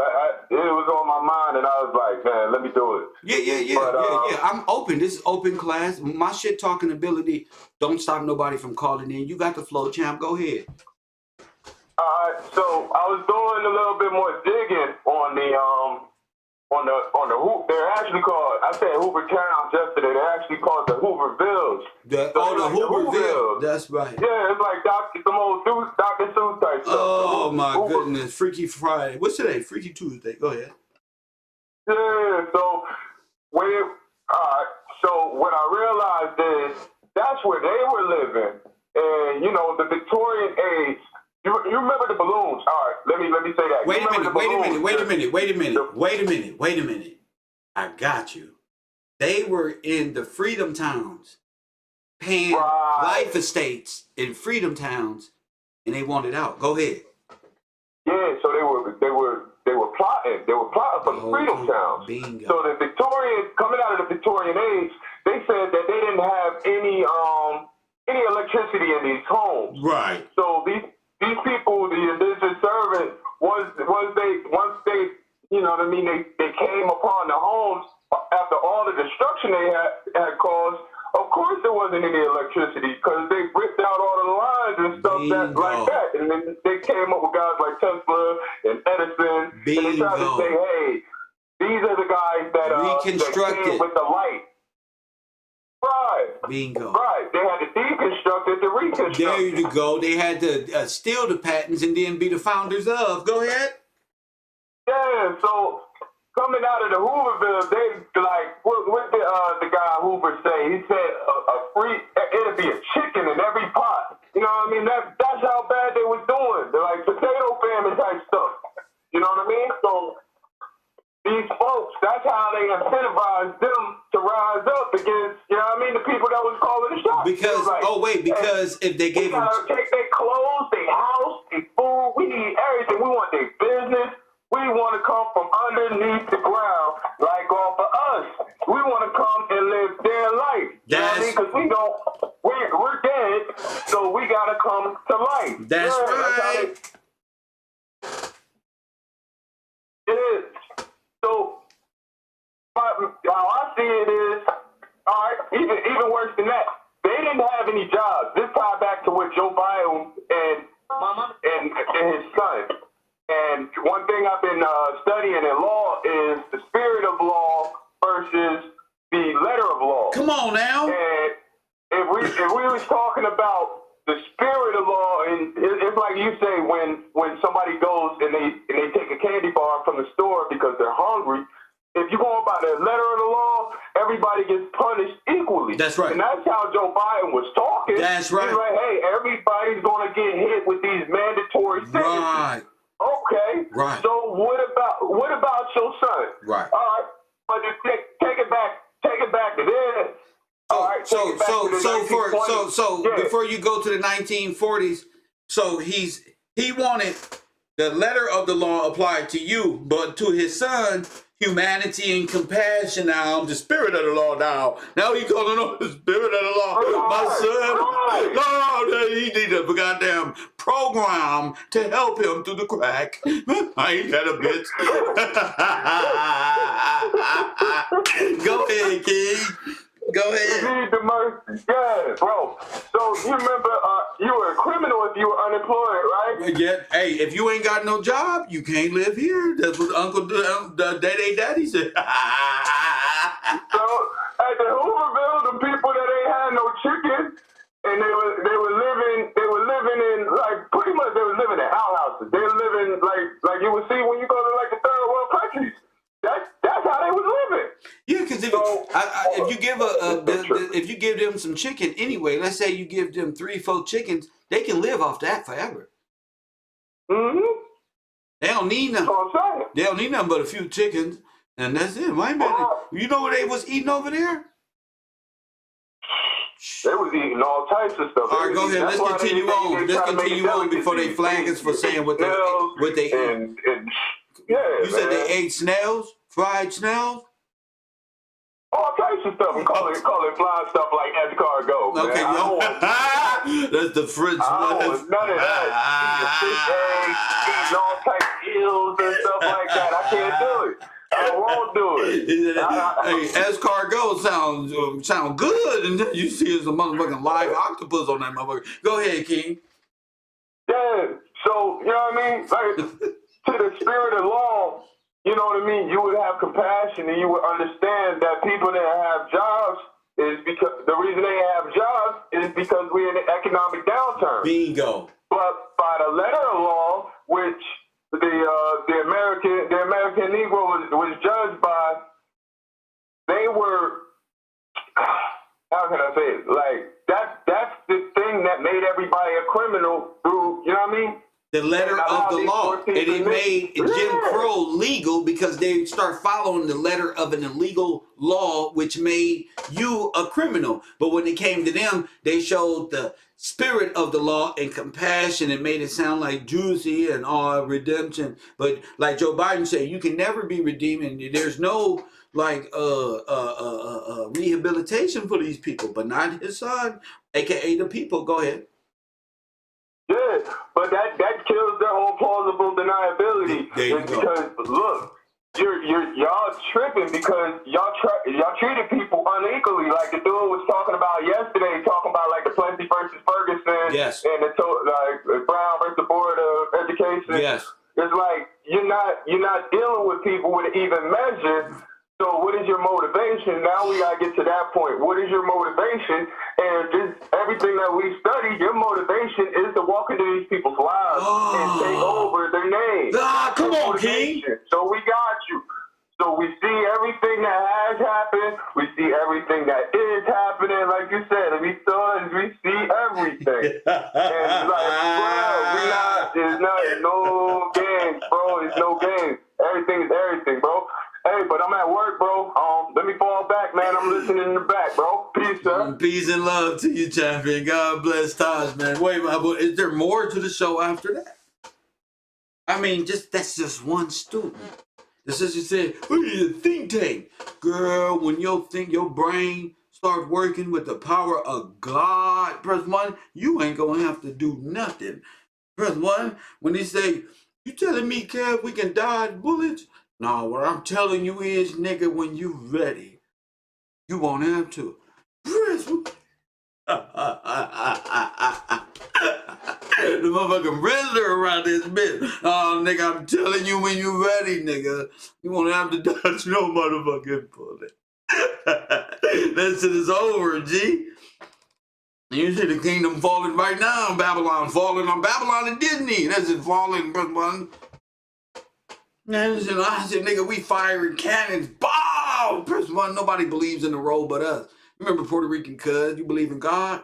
it was on my mind, and I was like, man, let me do it. Yeah. I'm open. This is open class. My shit talking ability don't stop nobody from calling in. You got the flow, champ. Go ahead. All right, so I was doing a little bit more digging on the Hoover. They're actually called. I said Hoover Towns yesterday. They're actually called the Hoovervilles. The Hooverville. That's right. Yeah, it's like some old Dr. Seuss type stuff. Oh my goodness, Freaky Friday. What's today? Freaky Tuesday. Go ahead. Yeah. So so what I realized is that's where they were living, and the Victorian age. You remember the balloons? All right, let me say that. Wait a minute. I got you. They were in the Freedom Towns, paying life estates in Freedom Towns, and they wanted out. Go ahead. Yeah, so they were plotting. They were plotting for the Freedom Towns. Bingo. So the Victorian, coming out of the Victorian age, they said that they didn't have any electricity in these homes. Right. So these people, the indigent servants, once they they came upon the homes after all the destruction they had caused. Of course, there wasn't any electricity because they ripped out all the lines and stuff like that. And then they came up with guys like Tesla and Edison. And they tried to say, hey, these are the guys that came with the light. Right. Bingo. Right. They had to deconstruct it to reconstruct. There you go. They had to steal the patents and then be the founders of. Go ahead. Yeah. So coming out of the Hooverville, they like what the guy Hoover say? He said it'll be a chicken in every pot. You know what I mean? That's how bad they was doing. They're like potato famine type stuff. You know what I mean? So these folks, that's how they incentivized them to rise up against, the people that was calling the shots. Because if they gave them... take their clothes, their house, their food, we need everything. We want their business. We want to come from underneath the ground, like off of us. We want to come and live their life. You know what I mean? Because we're dead, so we got to come to life. That's right. It is. So, how I see it is, all right, even worse than that, they didn't have any jobs. This ties back to what Joe Biden and his son. And one thing I've been studying in law is the spirit of law versus the letter of law. Come on now. And if we was talking about the spirit of law, and it's like you say when somebody goes and they take a candy bar from the store because they're hungry. If you go by the letter of the law, everybody gets punished equally. That's right. And that's how Joe Biden was talking. That's right. He's like, hey, everybody's going to get hit with these mandatory sentences. Right. Okay. Right. So what about your son? Right. All right. But take it back to this. All right, take it back to the 1920s. So before you go to the 1940s, so he wanted the letter of the law applied to you, but to his son, humanity and compassion. Now, the spirit of the law. Now he calling on the spirit of the law. My son, no, he need a goddamn program to help him through the crack. I ain't got a bitch. Go ahead, King. Go ahead. You need the mercy. Yeah, bro. So you remember you were a criminal if you were unemployed, right? Yeah. Hey, if you ain't got no job, you can't live here. That's what Uncle Daddy said. So at the Hooverville, the people that ain't had no chicken, and they were living in like pretty much they were living in outhouses. They were living like you would see when you go to like the third world countries. That's how they was living. Yeah, because if you give if you give them some chicken anyway, let's say you give them 3-4 chickens, they can live off that forever. Mm-hmm. They don't need nothing. That's what I'm saying. They don't need nothing but a few chickens, and that's it. Wait a minute. You know what they was eating over there? They was eating all types of stuff. All right, go ahead. Let's continue on. Let's continue on before they flag us for saying what they eat. And yeah, you said they ate snails, fried snails. All types of stuff. And call it flying stuff like escargot. Okay, yo. That's the French one. None of that. Fish eggs, eating all types of eels and stuff like that. I can't do it. I won't do it. Hey, escargot sound good, and then you see some motherfucking live octopus on that motherfucker. Go ahead, King. Yeah. So you know what I mean? Like to the spirit of law. You know what I mean? You would have compassion and you would understand that people that have jobs is because the reason they have jobs is because we're in an economic downturn. Bingo. But by the letter of law, which the American Negro was judged by, they were, how can I say it? Like that's the thing that made everybody a criminal through, you know what I mean? The letter of the law. And it made Jim Crow legal because they start following the letter of an illegal law, which made you a criminal. But when it came to them, they showed the spirit of the law and compassion and made it sound like juicy and all redemption. But like Joe Biden said, you can never be redeemed. There's no like rehabilitation for these people, but not his son, aka the people. Go ahead. Yeah, but that kills their whole plausible deniability. Because look, y'all tripping because y'all treated people unequally. Like the dude was talking about yesterday, talking about like the Plessy versus Ferguson, yes, and like Brown versus the Board of Education. Yes, it's like you're not dealing with people with an even measure. So what is your motivation? Now we gotta get to that point. What is your motivation? And just everything that we study, your motivation is to walk into these people's lives and take over their names. Come on, King. So we got you. So we see everything that has happened. We see everything that is happening. Like you said, we see everything. And like, bro, there's no games, bro. It's no games. Everything is everything, bro. Hey, but I'm at work, bro. Let me fall back, man. I'm listening in the back, bro. Peace, sir. Peace and love to you, champion. God bless Taj, man. Wait, is there more to the show after that? I mean, that's just one student. This is just saying, we need a think tank. Girl, when your brain starts working with the power of God, press 1, you ain't gonna have to do nothing. Press 1, when they say, you telling me, Kev, we can dodge bullets? No, what I'm telling you is, nigga, when you ready, you won't have to. The motherfucking Riddler around this bitch. Oh, nigga, I'm telling you when you ready, nigga, you won't have to dodge no motherfucking bullet. That shit is over, G. You see the kingdom falling right now. Babylon falling on Babylon and Disney. That's it falling, one. I said, nigga, we firing cannons. Bow! Press 1, nobody believes in the role but us. Remember Puerto Rican cuz, you believe in God?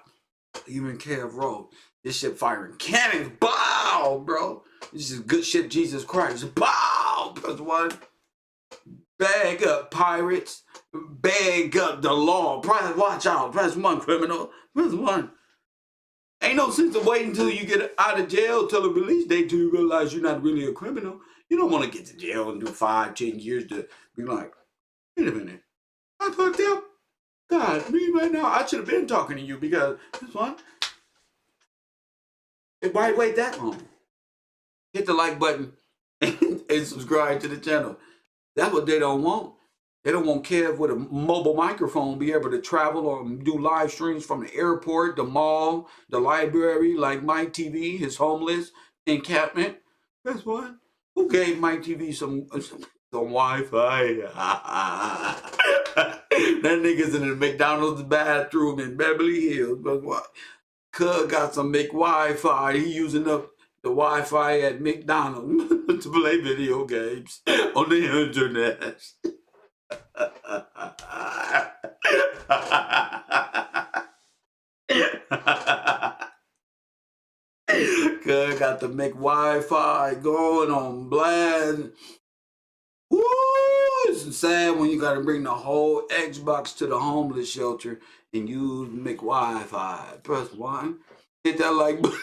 Even KevRow. This shit firing cannons. Bow, bro. This is good shit, Jesus Christ. Bow! Press 1. Bag up, pirates. Bag up the law. Watch out. Press 1, criminal. Press 1. Ain't no sense of waiting until you get out of jail till the release date till you realize you're not really a criminal. You don't want to get to jail and do 5, 10 years to be like, wait a minute. I fucked up. God, me right now, I should have been talking to you because this one. Why wait that long? Hit the like button and subscribe to the channel. That's what they don't want. They don't want Kev with a mobile microphone be able to travel or do live streams from the airport, the mall, the library, like Mike TV, his homeless encampment. That's one. Who gave Mike TV some Wi-Fi? That nigga's in the McDonald's bathroom in Beverly Hills. But what? Cuz got some Wi-Fi. He using up the Wi-Fi at McDonald's to play video games on the internet. Cuz got the Wi-Fi going on blast. Woo! It's sad when you gotta bring the whole Xbox to the homeless shelter and use Wi-Fi. Press 1. Hit that like button.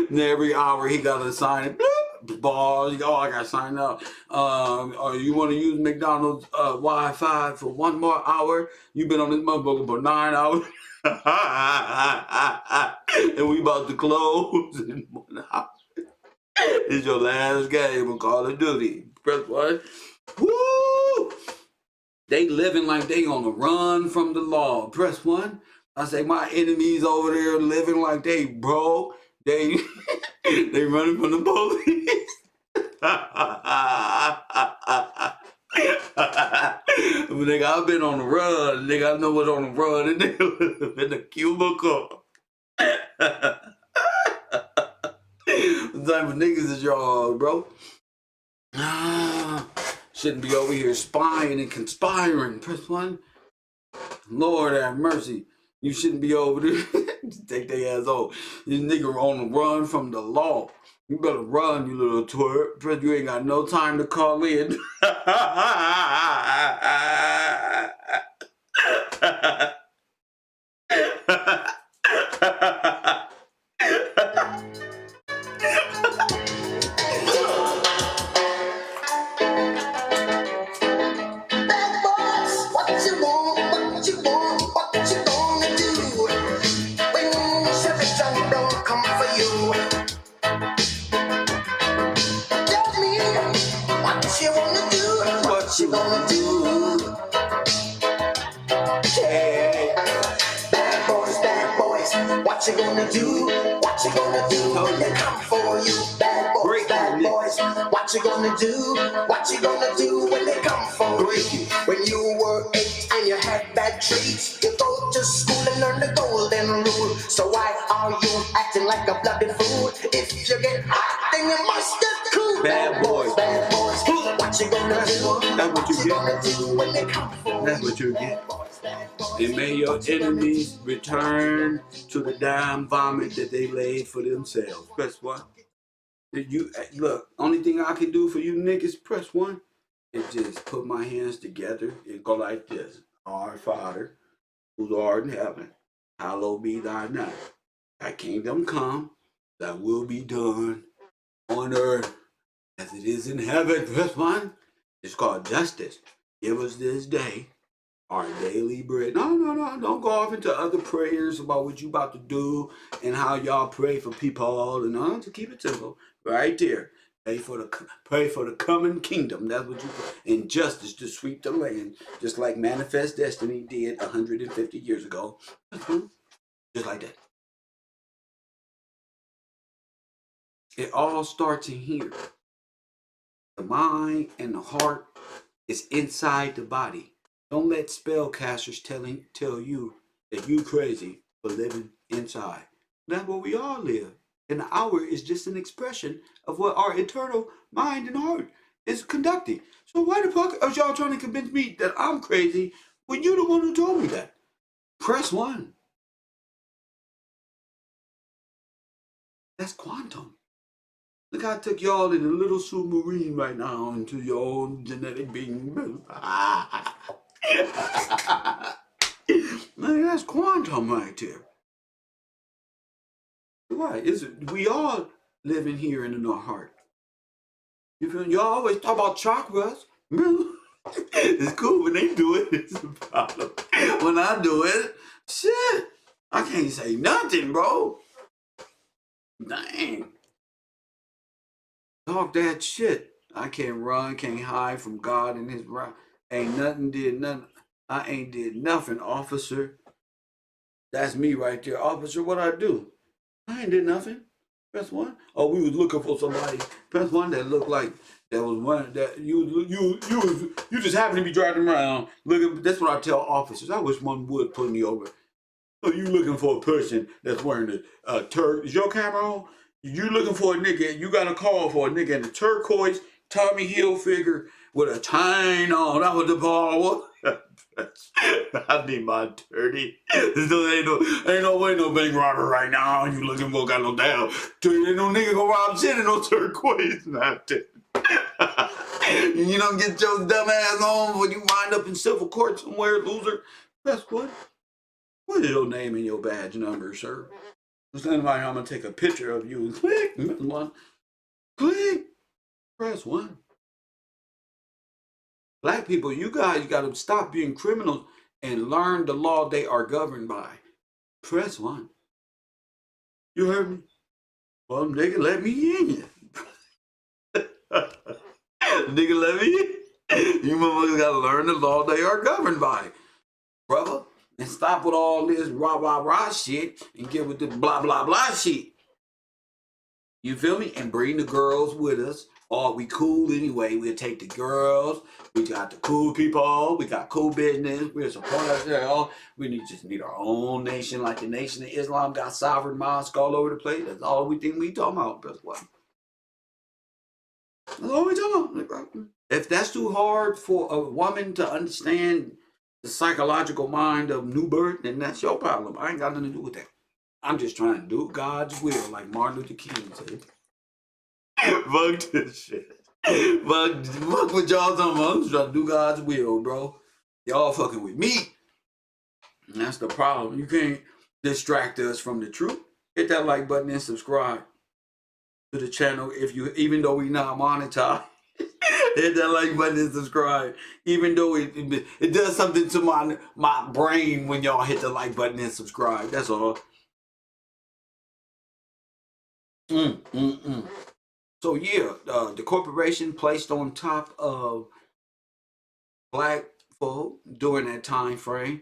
And every hour he gotta sign it. Balls. Oh, I gotta sign up. Or you want to use McDonald's Wi-Fi for 1 more hour? You've been on this motherfucker for 9 hours. And we about to close in 1 hour. It's your last game of Call of Duty. Press 1. Woo! They living like they on the run from the law. Press 1. I say my enemies over there living like they broke. They running from the police. Nigga, I've been on the run. Nigga, I know what's on the run. And they live in the cubicle. What type of niggas is y'all, bro? Shouldn't be over here spying and conspiring. Press 1. Lord have mercy. You shouldn't be over there. Take their ass off. This nigga on the run from the law. You better run, you little twerp. Press, you ain't got no time to call in. What you gonna do? Hey. Bad boys, what you gonna do? What you gonna do when they come for you? Bad boys, what you gonna do? What you gonna do when they come for you? When you were 8 and you had bad traits, you go to school and learn the golden rule. So why are you acting like a bloody fool? If you get hot, then you must get cool. Bad boys. What you gonna do? That's what you get. That's what you get. And may your enemies return to the damn vomit that they laid for themselves. Press 1. Look, only thing I can do for you niggas, press 1, is just put my hands together and go like this. Our Father, who art in heaven, hallowed be thy name. Thy kingdom come, thy will be done on earth as it is in heaven. Press 1. It's called justice. Give us this day our daily bread. No. Don't go off into other prayers about what you about to do and how y'all pray for people. And no, to keep it simple, right there. Pray for the coming kingdom. That's what you pray. And justice to sweep the land, just like Manifest Destiny did 150 years ago. Just like that. It all starts in here. The mind and the heart is inside the body. Don't let spellcasters tell you that you crazy for living inside. That's where we all live. And the hour is just an expression of what our eternal mind and heart is conducting. So why the fuck are y'all trying to convince me that I'm crazy when you're the one who told me that? Press 1. That's quantum. Look, I took y'all in a little submarine right now into your own genetic being. Man, that's quantum right there. Right? Is it? We all living here in our heart. You feel? Y'all always talk about chakras. It's cool when they do it. It's a problem. When I do it, shit, I can't say nothing, bro. Dang. Talk that shit. I can't run, can't hide from God and his right. Ain't nothing did nothing. I ain't did nothing, officer. That's me right there. Officer, what I do? I ain't did nothing. Press one. Oh, we was looking for somebody. Press one that looked like that was one that you just happened to be driving around looking. That's what I tell officers. I wish one would pull me over. So you looking for a person that's wearing a is your camera on? You looking for a nigga, you got a call for a nigga in a turquoise Tommy Hilfiger with a chain on. That was the ball. I need my 30. Ain't no way no bank robber right now. You looking for got no damn. Ain't no nigga gonna rob shit in no turquoise. You don't get your dumb ass on when you wind up in civil court somewhere, loser. That's what? What is your name and your badge number, sir? Stand by, I'm gonna take a picture of you and click. One. Click. Press one. Black people, you guys gotta stop being criminals and learn the law they are governed by. Press one. You heard me? Well, nigga, let me in. Nigga, let me in. You motherfuckers gotta learn the law they are governed by, brother. And stop with all this rah rah rah shit and get with the blah blah blah shit. You feel me? And bring the girls with us. Oh, we cool anyway. We'll take the girls. We got the cool people. We got cool business. We'll support ourselves. Just need our own nation, like the Nation of Islam got sovereign mosques all over the place. That's all we think we talking about. That's what. That's all we talking about. If that's too hard for a woman to understand the psychological mind of new birth, then that's your problem. I ain't got nothing to do with that. I'm just trying to do God's will, like Martin Luther King said. Fuck this shit. Fuck what y'all talking about. I'm just trying to do God's will, bro. Y'all fucking with me. And that's the problem. You can't distract us from the truth. Hit that like button and subscribe to the channel even though we not monetized. Hit that like button and subscribe. Even though it does something to my brain when y'all hit the like button and subscribe. That's all. So yeah, the corporation placed on top of black folk during that time frame.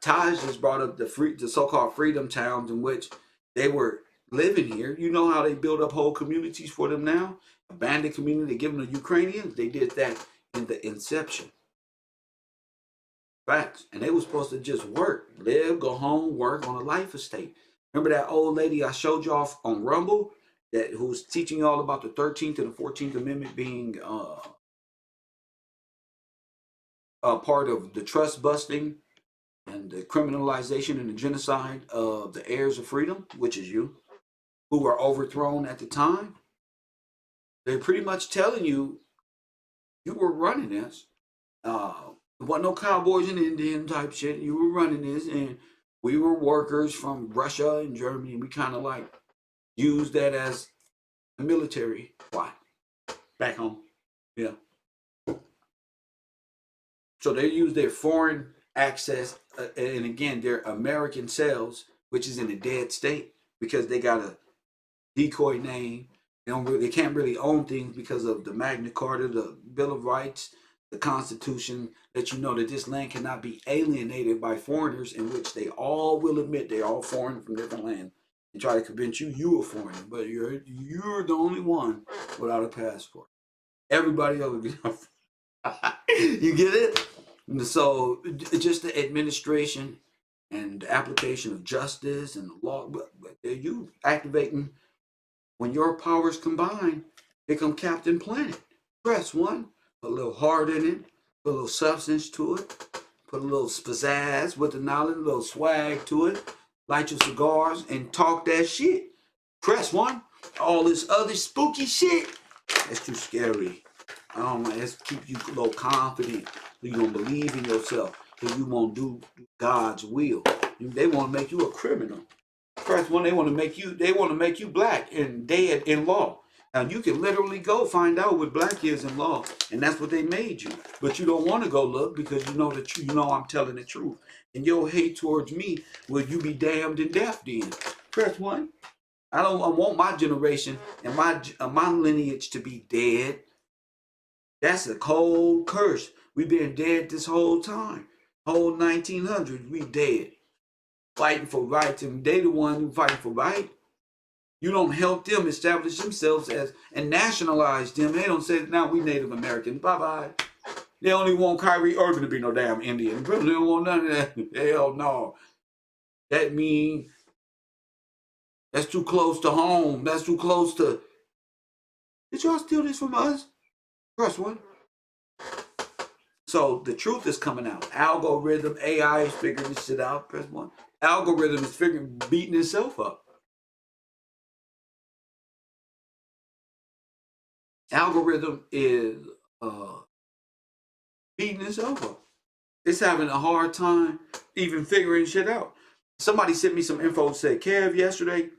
Taj just brought up the so-called freedom towns in which they were living here. You know how they build up whole communities for them now? Abandoned community, give them to Ukrainians. They did that in the inception. Facts. And they were supposed to just work, live, go home, work on a life estate. Remember that old lady I showed you off on Rumble who was teaching you all about the 13th and the 14th Amendment being a part of the trust busting and the criminalization and the genocide of the heirs of freedom, which is you, who were overthrown at the time? They're pretty much telling you were running this. There wasn't no cowboys and Indian type shit. You were running this, and we were workers from Russia and Germany. We kind of like used that as a military. Why? Back home. Yeah. So they use their foreign access, and again, their American selves, which is in a dead state because they got a decoy name. They can't really own things because of the Magna Carta, the Bill of Rights, the Constitution, that you know that this land cannot be alienated by foreigners, in which they all will admit they're all foreign from different lands and try to convince you a foreigner, but you're the only one without a passport. Everybody else, you get it? So just the administration and the application of justice and the law, you activating. When your powers combine, become Captain Planet. Press one, put a little heart in it, put a little substance to it, put a little pizzazz with the knowledge, a little swag to it, light your cigars, and talk that shit. Press one. All this other spooky shit, that's too scary. I don't know, that's keep you a little confident. So you don't believe in yourself. So you won't do God's will. They want to make you a criminal. First one, they want to make you black and dead in law. Now you can literally go find out what black is in law, and that's what they made you. But you don't want to go look because you know that you know I'm telling the truth. And your hate towards me, will you be damned and deaf then? Press one. I want my generation and my lineage to be dead. That's a cold curse. We've been dead this whole time. Whole 1900s, we dead. Fighting for rights, and they the one who fighting for right. You don't help them establish themselves as and nationalize them. They don't say, now we Native Americans. Bye-bye. They only want Kyrie Irving to be no damn Indian. They don't want none of that. Hell no. That means that's too close to home. That's too close to... Did y'all steal this from us? Press one. So the truth is coming out. Algorithm, AI is figuring this shit out. Press one. Algorithm is beating itself up. Algorithm is beating itself up. It's having a hard time even figuring shit out. Somebody sent me some info and said, Kev, yesterday,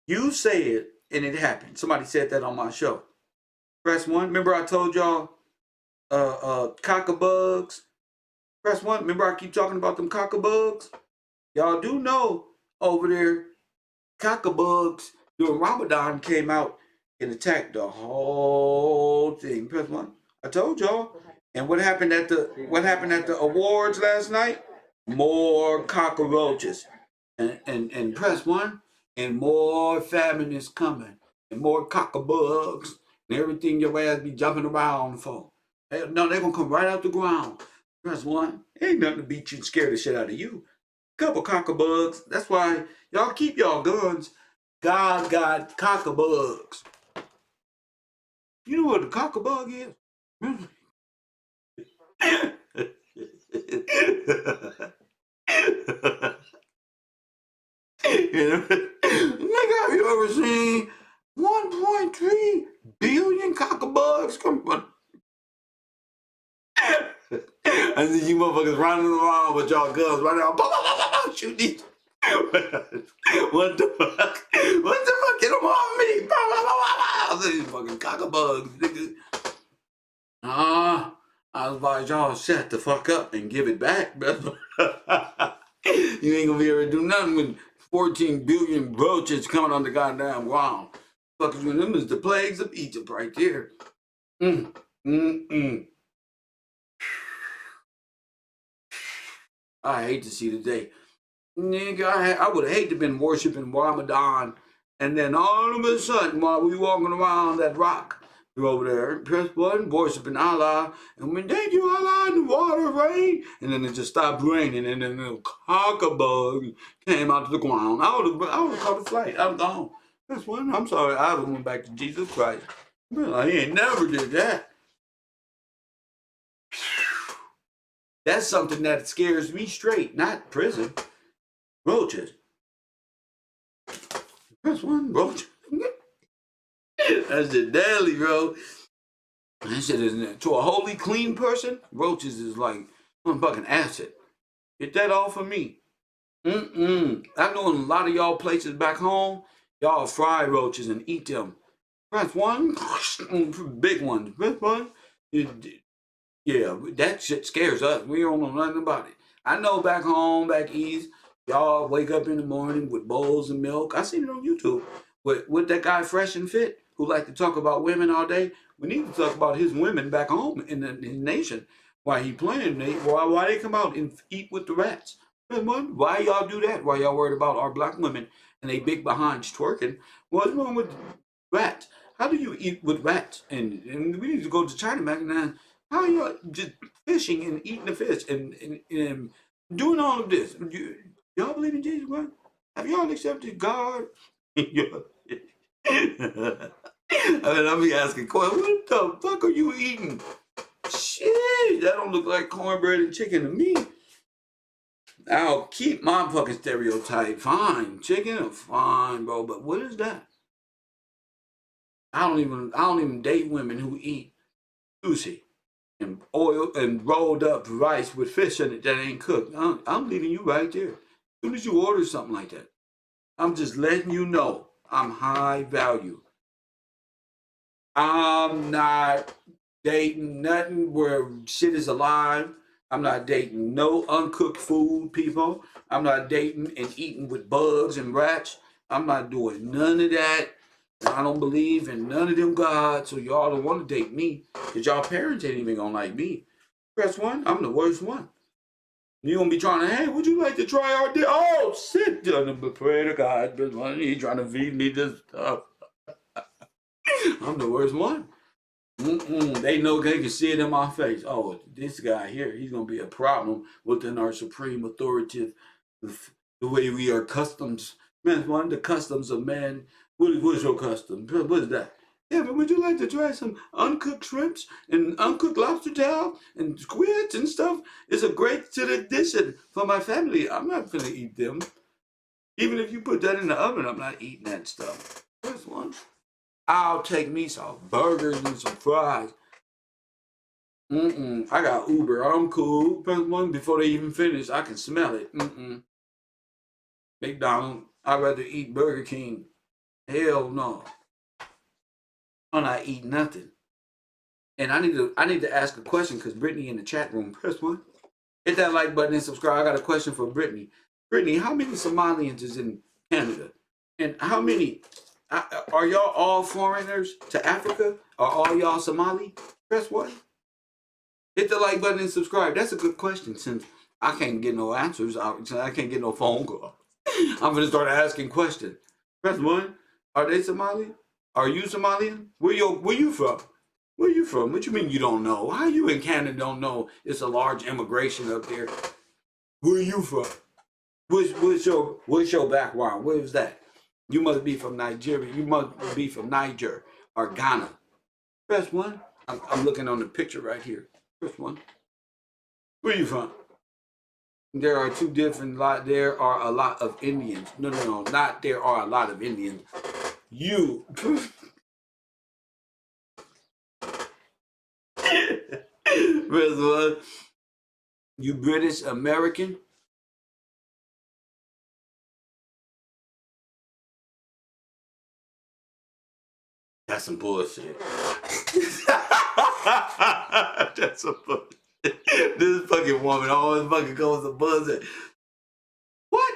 you said, and it happened. Somebody said that on my show. Press one. Remember I told y'all cockabugs? Press one. Remember I keep talking about them cockabugs? Y'all do know over there, cockabugs during Ramadan came out and attacked the whole thing. Press one. I told y'all. And what happened at the awards last night? More cockroaches. And press one. And more famine is coming. And more cockabugs. And everything your ass be jumping around for. No, they're gonna come right out the ground. Press one. Ain't nothing to beat you and scare the shit out of you. Couple cockabugs. That's why y'all keep y'all guns. God got cockabugs. You know what a cockabug is? Nigga, have you ever seen 1.3 billion cockabugs come from? I see you motherfuckers running around with y'all guns running around, shoot these. What the fuck? What the fuck? Get them off me! These fucking cockabugs, nigga. I advise y'all shut the fuck up and give it back, brother. You ain't gonna be able to do nothing with 14 billion roaches coming on the goddamn ground. Fuckers with them is the plagues of Egypt right there. I hate to see the day. Nigga, I would hate to have been worshiping Ramadan, and then all of a sudden, while we walking around that rock, you're over there, press button, worshiping Allah, and when thank you Allah, and the water rain, and then it just stopped raining, and then the cockabug came out of the ground. I would have caught a flight. I was gone. Press one. I'm sorry, I would have went back to Jesus Christ. Well, he ain't never did that. That's something that scares me straight, not prison. Roaches. That's one roach. That's the deadly, bro. That shit is to a holy clean person. Roaches is like one fucking acid. Get that off of me. I know in a lot of y'all places back home, y'all fry roaches and eat them. Press one, big ones. Press one. Yeah, that shit scares us. We don't know nothing about it. I know back home, back east, y'all wake up in the morning with bowls of milk. I seen it on YouTube. With that guy Fresh and Fit who like to talk about women all day. We need to talk about his women back home in the nation. Why he playing? Why they come out and eat with the rats? Why y'all do that? Why y'all worried about our black women and they big behinds twerking? What's wrong with rats? How do you eat with rats? And we need to go to China, man. Now, how are y'all just fishing and eating the fish and doing all of this? Y'all believe in Jesus Christ? Have y'all accepted God? I'll be asking, what the fuck are you eating? Shit, that don't look like cornbread and chicken to me. I'll keep my fucking stereotype. Fine, chicken, fine, bro. But what is that? I don't even date women who eat sushi and oil and rolled up rice with fish in it that ain't cooked. I'm leaving you right there. As soon as you order something like that, I'm just letting you know I'm high value. I'm not dating nothing where shit is alive. I'm not dating no uncooked food, people. I'm not dating and eating with bugs and rats. I'm not doing none of that. I don't believe in none of them gods, so y'all don't want to date me, because y'all parents ain't even gonna like me. Press one, I'm the worst one. You gonna be trying to, hey, would you like to try our dish? Oh, sit down and pray to God. But he trying to feed me this stuff. I'm the worst one. They know they can see it in my face. Oh, this guy here, he's gonna be a problem within our supreme authoritative, the way we are customs. Man, one of the customs of man. What's your custom? What is that? Yeah, but would you like to try some uncooked shrimps and uncooked lobster tail and squids and stuff? It's a great tradition for my family. I'm not gonna eat them. Even if you put that in the oven, I'm not eating that stuff. First one. I'll take me some burgers and some fries. I got Uber. I'm cool. First one before they even finish, I can smell it. McDonald's. I'd rather eat Burger King. Hell no. I'm not eating nothing. And I need to ask a question because Brittany in the chat room. Press one. Hit that like button and subscribe. I got a question for Brittany. Brittany, how many Somalians is in Canada? And how many are y'all all foreigners to Africa? Are all y'all Somali? Press one. Hit the like button and subscribe. That's a good question since I can't get no answers. I can't get no phone call. I'm gonna start asking questions. Press one. Are they Somali? Are you Somalian? Where you from? Where you from? What you mean you don't know? How you in Canada don't know? It's a large immigration up there. Where you from? What's your background? Where is that? You must be from Nigeria. You must be from Niger or Ghana. Press one. I'm looking on the picture right here. Press one. Where you from? There are two different there are a lot of Indians. No, not there are a lot of Indians. You. Press one. You British American? That's some bullshit. That's some bullshit. This fucking woman always fucking goes to buzzing. What?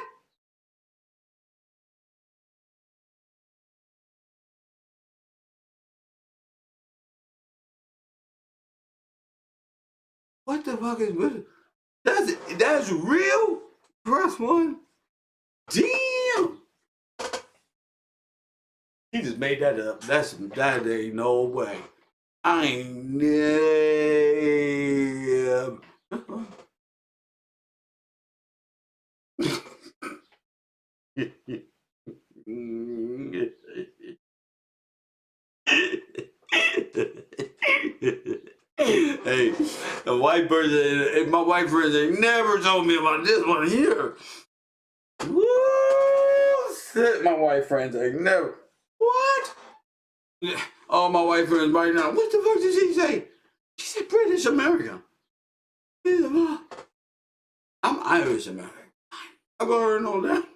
What the fuck is that's real? Press one. Damn. He just made that up. That ain't no way. I ain't never. Hey, a white person, my white friends ain't never told me about this one here. Woo! Shit, my white friends ain't never. What? All my white friends right now. What the fuck did she say? She said British American. I'm Irish American. I already know that.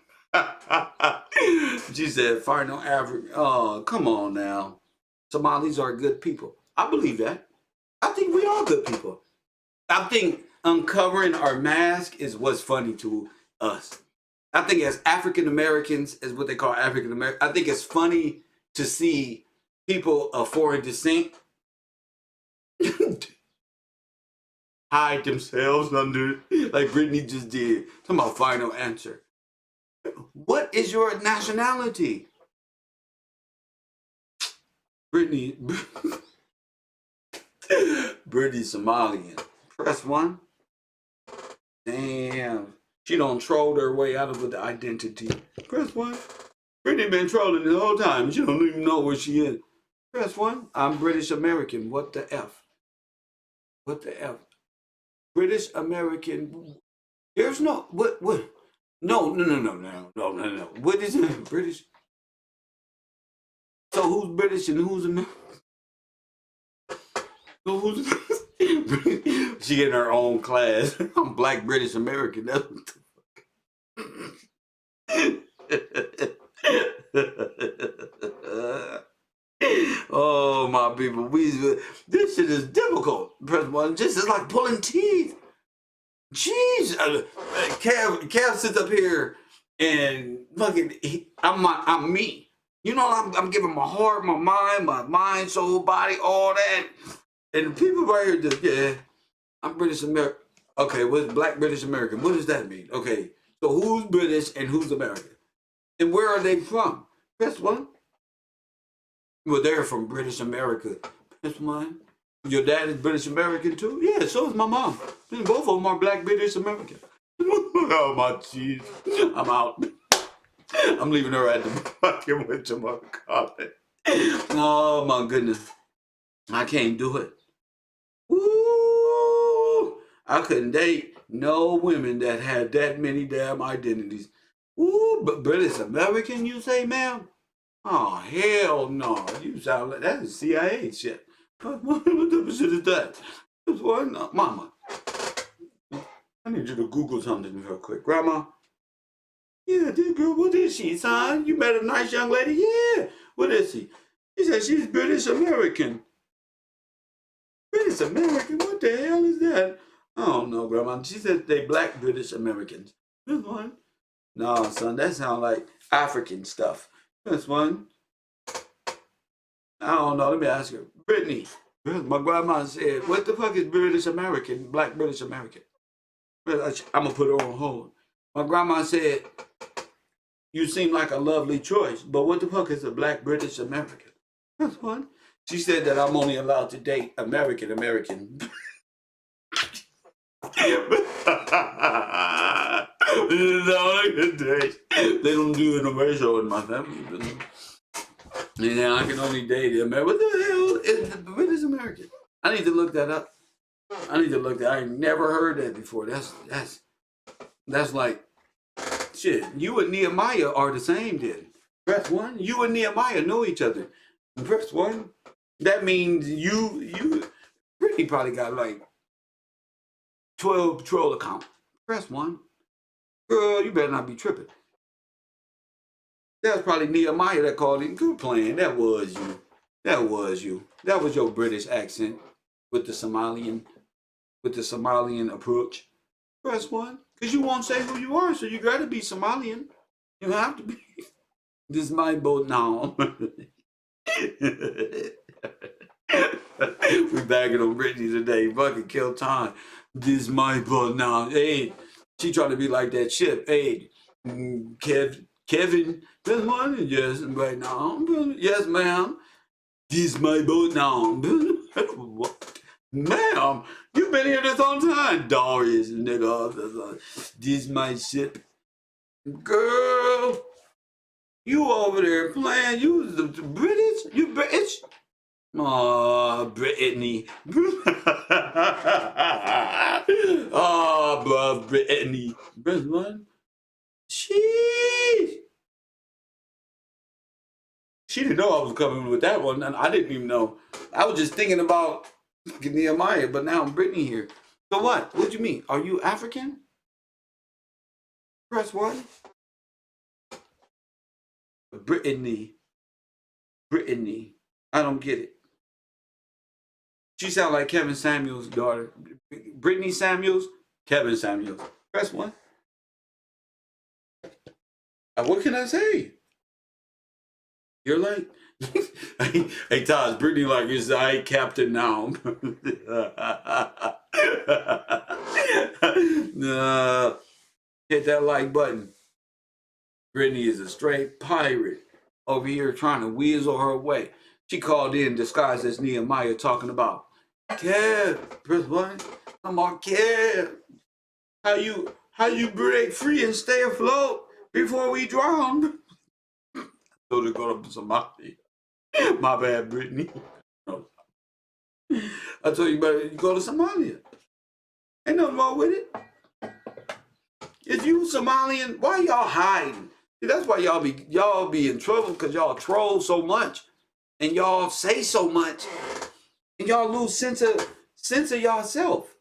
She said, "Far no African." Oh, come on now. Somalis are good people. I believe that. I think we are good people. I think uncovering our mask is what's funny to us. I think as African Americans, is what they call African American. I think it's funny to see people of foreign descent hide themselves under, like Brittany just did. Talking about final answer. What is your nationality? Brittany. Brittany Somalian. Press one. Damn. She don't troll her way out of the identity. Press one. Brittany been trolling the whole time. She don't even know where she is. Press one. I'm British American. What the F? What the F? British American. There's no what. No. What is it? British? So So who's British and who's American? So who's she in her own class? I'm Black British American. That's oh my people, this shit is difficult. Press one, just is like pulling teeth. Jeez, Kev sits up here and fucking, I'm me. You know, I'm giving my heart, my mind, soul, body, all that. And people right here just, yeah, I'm British American. Okay, what's Black British American? What does that mean? Okay, so who's British and who's American? And where are they from? Press one. Well, they're from British America. Press one. Your dad is British American too? Yeah, so is my mom. Both of them are Black British American. Oh my jeez. I'm out. I'm leaving her at the fucking whatchamacallit. Oh my goodness. I can't do it. Woo! I couldn't date no women that had that many damn identities. Ooh, but British American, you say, ma'am? Oh, hell no. You sound like that is CIA shit. What type of shit is that? What? No, Mama, I need you to Google something real quick. Grandma? Yeah, this girl, what is she, son? You met a nice young lady? Yeah. What is she? She said she's British American. British American? What the hell is that? I don't know, Grandma. She said they Black British Americans. This one? No, son, that sounds like African stuff. This one? I don't know. Let me ask her. Brittany. My grandma said, what the fuck is British American? Black British American. I'm going to put her on hold. My grandma said, you seem like a lovely choice, but what the fuck is a Black British American? That's one. She said that I'm only allowed to date American. They don't do an ratio in my family. Yeah, I can only date American. What the hell is the British American? I need to look that up. I ain't never heard that before. That's like shit. You and Nehemiah are the same then. Press one. You and Nehemiah know each other. Press one. That means you Brittany probably got like 12 patrol accounts. Press one. Girl, you better not be tripping. That was probably Nehemiah that called in. Good plan. That was you. That was your British accent with the Somalian approach. Press one. Because you won't say who you are, so you gotta be Somalian. You have to be. This is my boat now. We bagging on Brittany today. Fucking kill time. This is my boat now. Hey, she trying to be like that ship. Hey, Kevin, this one? Yes, right now. Yes, ma'am. This is my boat now. What? Ma'am, you been here this whole time. Darius, nigga. This is my ship. Girl, you over there playing. You the British? You British? Oh, Brittany. Oh, bro, Brittany. British one? Sheesh. She didn't know I was coming with that one, and I didn't even know. I was just thinking about Nehemiah, but now I'm Brittany here. So what? What do you mean? Are you African? Press one. Brittany. I don't get it. She sounds like Kevin Samuels' daughter. Brittany Samuels, Kevin Samuels. Press one. What can I say? You're like, hey Todd, Brittany like is I captain now. Hit that like button. Brittany is a straight pirate over here trying to weasel her way. She called in disguised as Nehemiah talking about, Kev, press one. I'm on Kev. How you break free and stay afloat before we drown? So to go to Somalia. My bad, Brittany. I told you better go to Somalia. Ain't nothing wrong with it. If you Somalian, why y'all hiding? See, that's why y'all be in trouble because y'all troll so much. and y'all say so much, and y'all lose sense of yourself.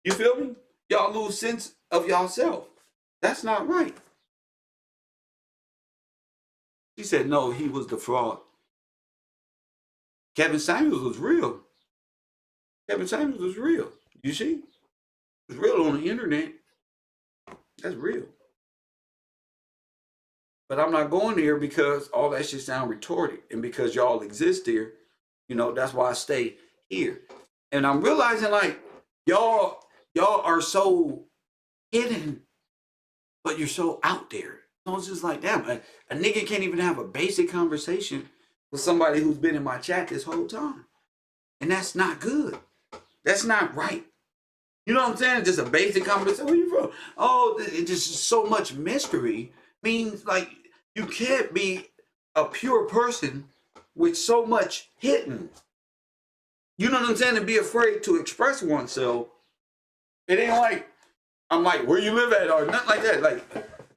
You feel me? Y'all lose sense of yourself. That's not right. She said, no, he was the fraud. Kevin Samuels was real. Kevin Samuels was real. You see? It's real on the internet. That's real. But I'm not going there because all that shit sound retarded. And because y'all exist here, you know, that's why I stay here. And I'm realizing like y'all are so hidden, but you're so out there. So it's just like, damn, a nigga can't even have a basic conversation with somebody who's been in my chat this whole time. And that's not good. That's not right. You know what I'm saying? Just a basic conversation. Where you from? Oh, it's just so much mystery. Means like you can't be a pure person with so much hidden. You know what I'm saying? And be afraid to express oneself. It ain't like I'm like, where you live at or nothing like that. Like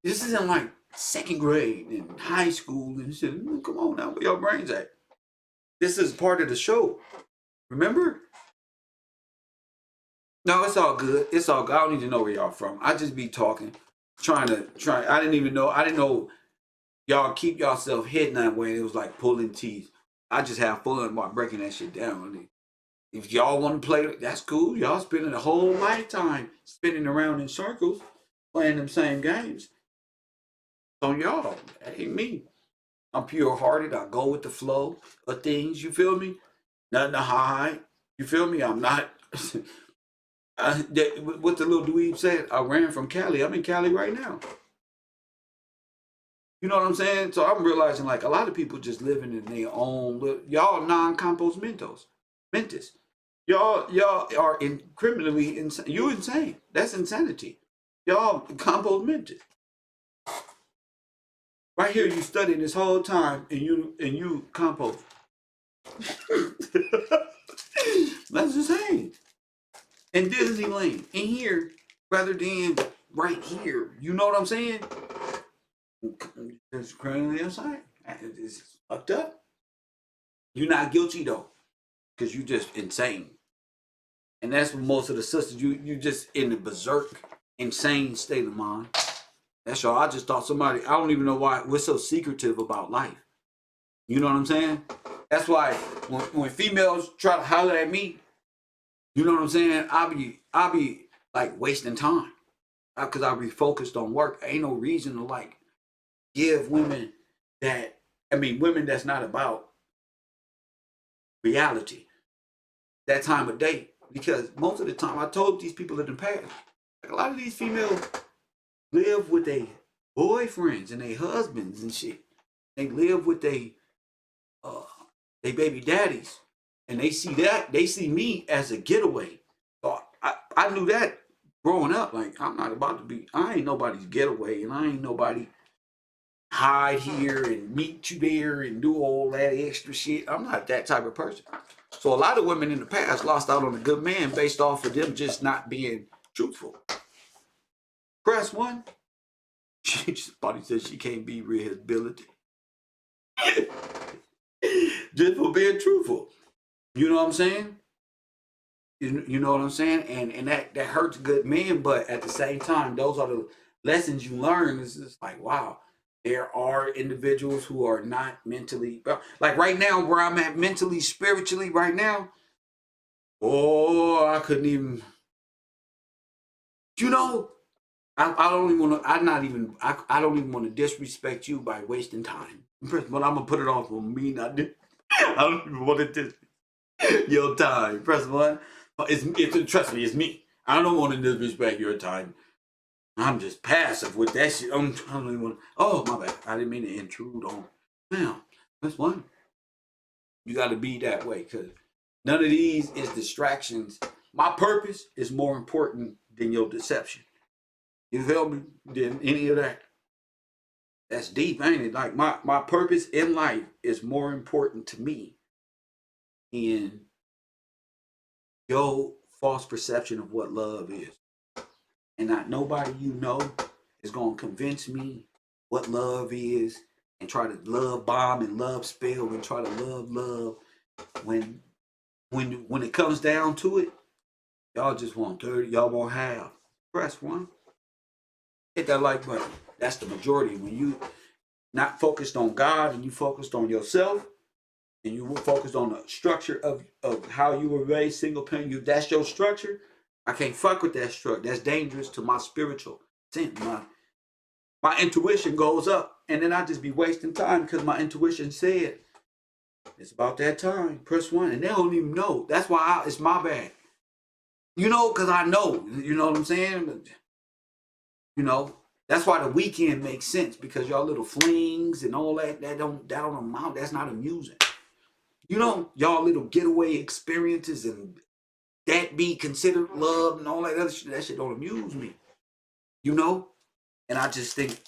this isn't like second grade and high school and shit. Come on now, where your brains at? This is part of the show. Remember? No, it's all good. It's all good. I don't need to know where y'all from. I just be talking, trying. I didn't know y'all keep yourself hidden that way. It was like pulling teeth. I just have fun by breaking that shit down. If y'all want to play, that's cool. Y'all spending a whole lifetime spinning around in circles, playing them same games. So y'all, that ain't me. I'm pure-hearted. I go with the flow of things. You feel me? Nothing to hide. You feel me? I'm not... what the little dweeb said, I ran from Cali. I'm in Cali right now. You know what I'm saying? So I'm realizing like a lot of people just living in their own, y'all non-compost mentis. Y'all are criminally insane. You insane. That's insanity. Y'all compost mentis. Right here, you studying this whole time and you compost. That's insane. In Disneyland, in here, rather than right here. You know what I'm saying? It's criminally insane. It's fucked up. You're not guilty though, because you just insane. And that's what most of the sisters, you just in the berserk, insane state of mind. That's all. I just thought somebody, I don't even know why we're so secretive about life. You know what I'm saying? That's why when females try to holler at me, you know what I'm saying? I'll be like wasting time because I'll be focused on work. Ain't no reason to like give women women that's not about reality that time of day. Because most of the time, I told these people in the past, like a lot of these females live with their boyfriends and their husbands and shit. They live with their baby daddies. And they see me as a getaway. So I knew that growing up. Like, I ain't nobody's getaway, and I ain't nobody hide here and meet you there and do all that extra shit. I'm not that type of person. So a lot of women in the past lost out on a good man based off of them just not being truthful. Press 1. She just probably said she can't be rehabilitated. Just for being truthful. You know what I'm saying? You know what I'm saying? And that hurts good men, but at the same time, those are the lessons you learn. It's just like, wow, there are individuals who are not mentally, like right now where I'm at mentally, spiritually right now. Oh, I couldn't even, you know, I don't even want to, I don't even want to disrespect you by wasting time. But I'm going to put it off on me, not this. I don't even want to disrespect your time. Press 1. Trust me, it's me. I don't want to disrespect your time. I'm just passive with that shit. I don't even want to, oh, my bad. I didn't mean to intrude on. Now, press 1. You got to be that way because none of these is distractions. My purpose is more important than your deception. You feel me? Than any of that. That's deep, ain't it? Like my purpose in life is more important to me than your false perception of what love is. And not nobody you know is gonna convince me what love is and try to love bomb and love spill and try to love when it comes down to it, y'all just want 30, y'all want half. Press 1. Hit that like button. That's the majority. When you not focused on God and you focused on yourself and you were focused on the structure of how you were raised, single parent, that's your structure. I can't fuck with that structure. That's dangerous to my spiritual sense. My intuition goes up, and then I just be wasting time because my intuition said it's about that time. Press 1, and they don't even know. That's why it's my bad. You know, because I know. You know what I'm saying? You know, that's why the weekend makes sense, because y'all little flings and all that don't amount. That's not amusing. You know, y'all little getaway experiences and that be considered love and all that other shit. That shit don't amuse me. You know, and I just think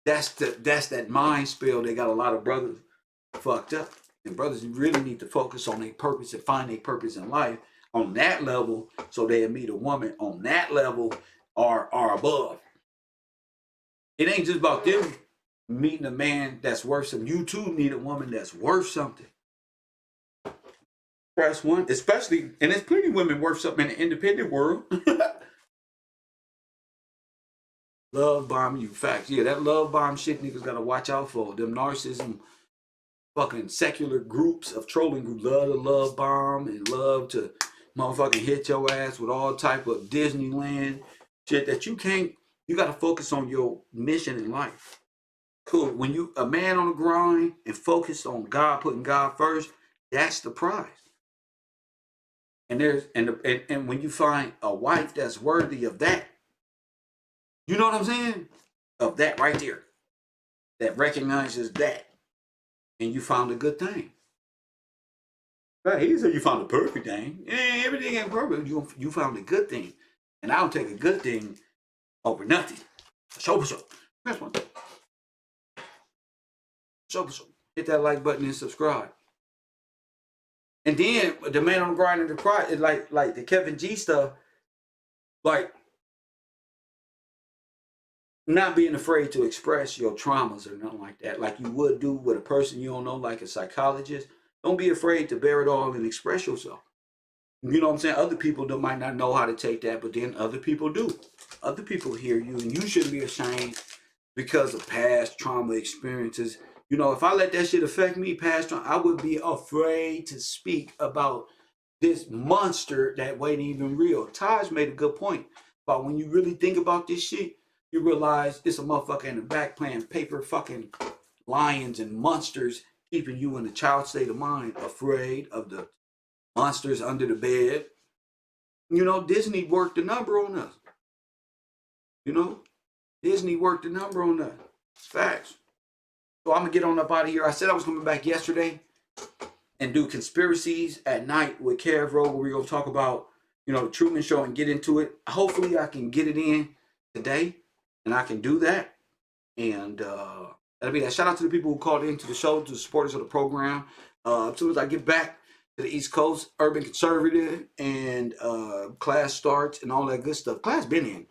that's that mind spell. They got a lot of brothers fucked up, and brothers really need to focus on their purpose and find their purpose in life on that level, so they'll meet a woman on that level or above. It ain't just about them meeting a man that's worth something. You too need a woman that's worth something. Press 1, especially, and there's plenty of women worth something in the independent world. Love bomb you. Facts. Yeah, that love bomb shit niggas gotta watch out for. Them narcissism fucking secular groups of trolling who love to love bomb and love to motherfucking hit your ass with all type of Disneyland shit that you can't. You gotta focus on your mission in life. Cool. When you a man on the grind and focus on God, putting God first, that's the prize. And and when you find a wife that's worthy of that, you know what I'm saying? Of that right there, that recognizes that, and you found a good thing. Right? He said you found a perfect thing. Everything ain't perfect. You found a good thing, and I'll take a good thing over nothing. For sure. Press 1. For sure. Hit that like button and subscribe. And then the man on the grind and the cry is like the Kevin G stuff, like not being afraid to express your traumas or nothing like that, like you would do with a person you don't know, like a psychologist. Don't be afraid to bear it all and express yourself. You know what I'm saying? Other people might not know how to take that, but then other people do. Other people hear you, and you shouldn't be ashamed because of past trauma experiences. You know, if I let that shit affect me, past trauma, I would be afraid to speak about this monster that wasn't even real. Taj made a good point about when you really think about this shit, you realize it's a motherfucker in the back playing paper fucking lions and monsters, keeping you in a child state of mind, afraid of the monsters under the bed. You know, Disney worked the number on us. You know, Disney worked the number on us. Facts. So I'm gonna get on up out of here. I said I was coming back yesterday and do conspiracies at night with KevRow, where we're gonna talk about, you know, the Truman Show and get into it. Hopefully I can get it in today, and I can do that. And that'll be that. Shout out to the people who called into the show, to the supporters of the program. As soon as I get back to the East Coast, Urban Conservative and class starts and all that good stuff. Class been in.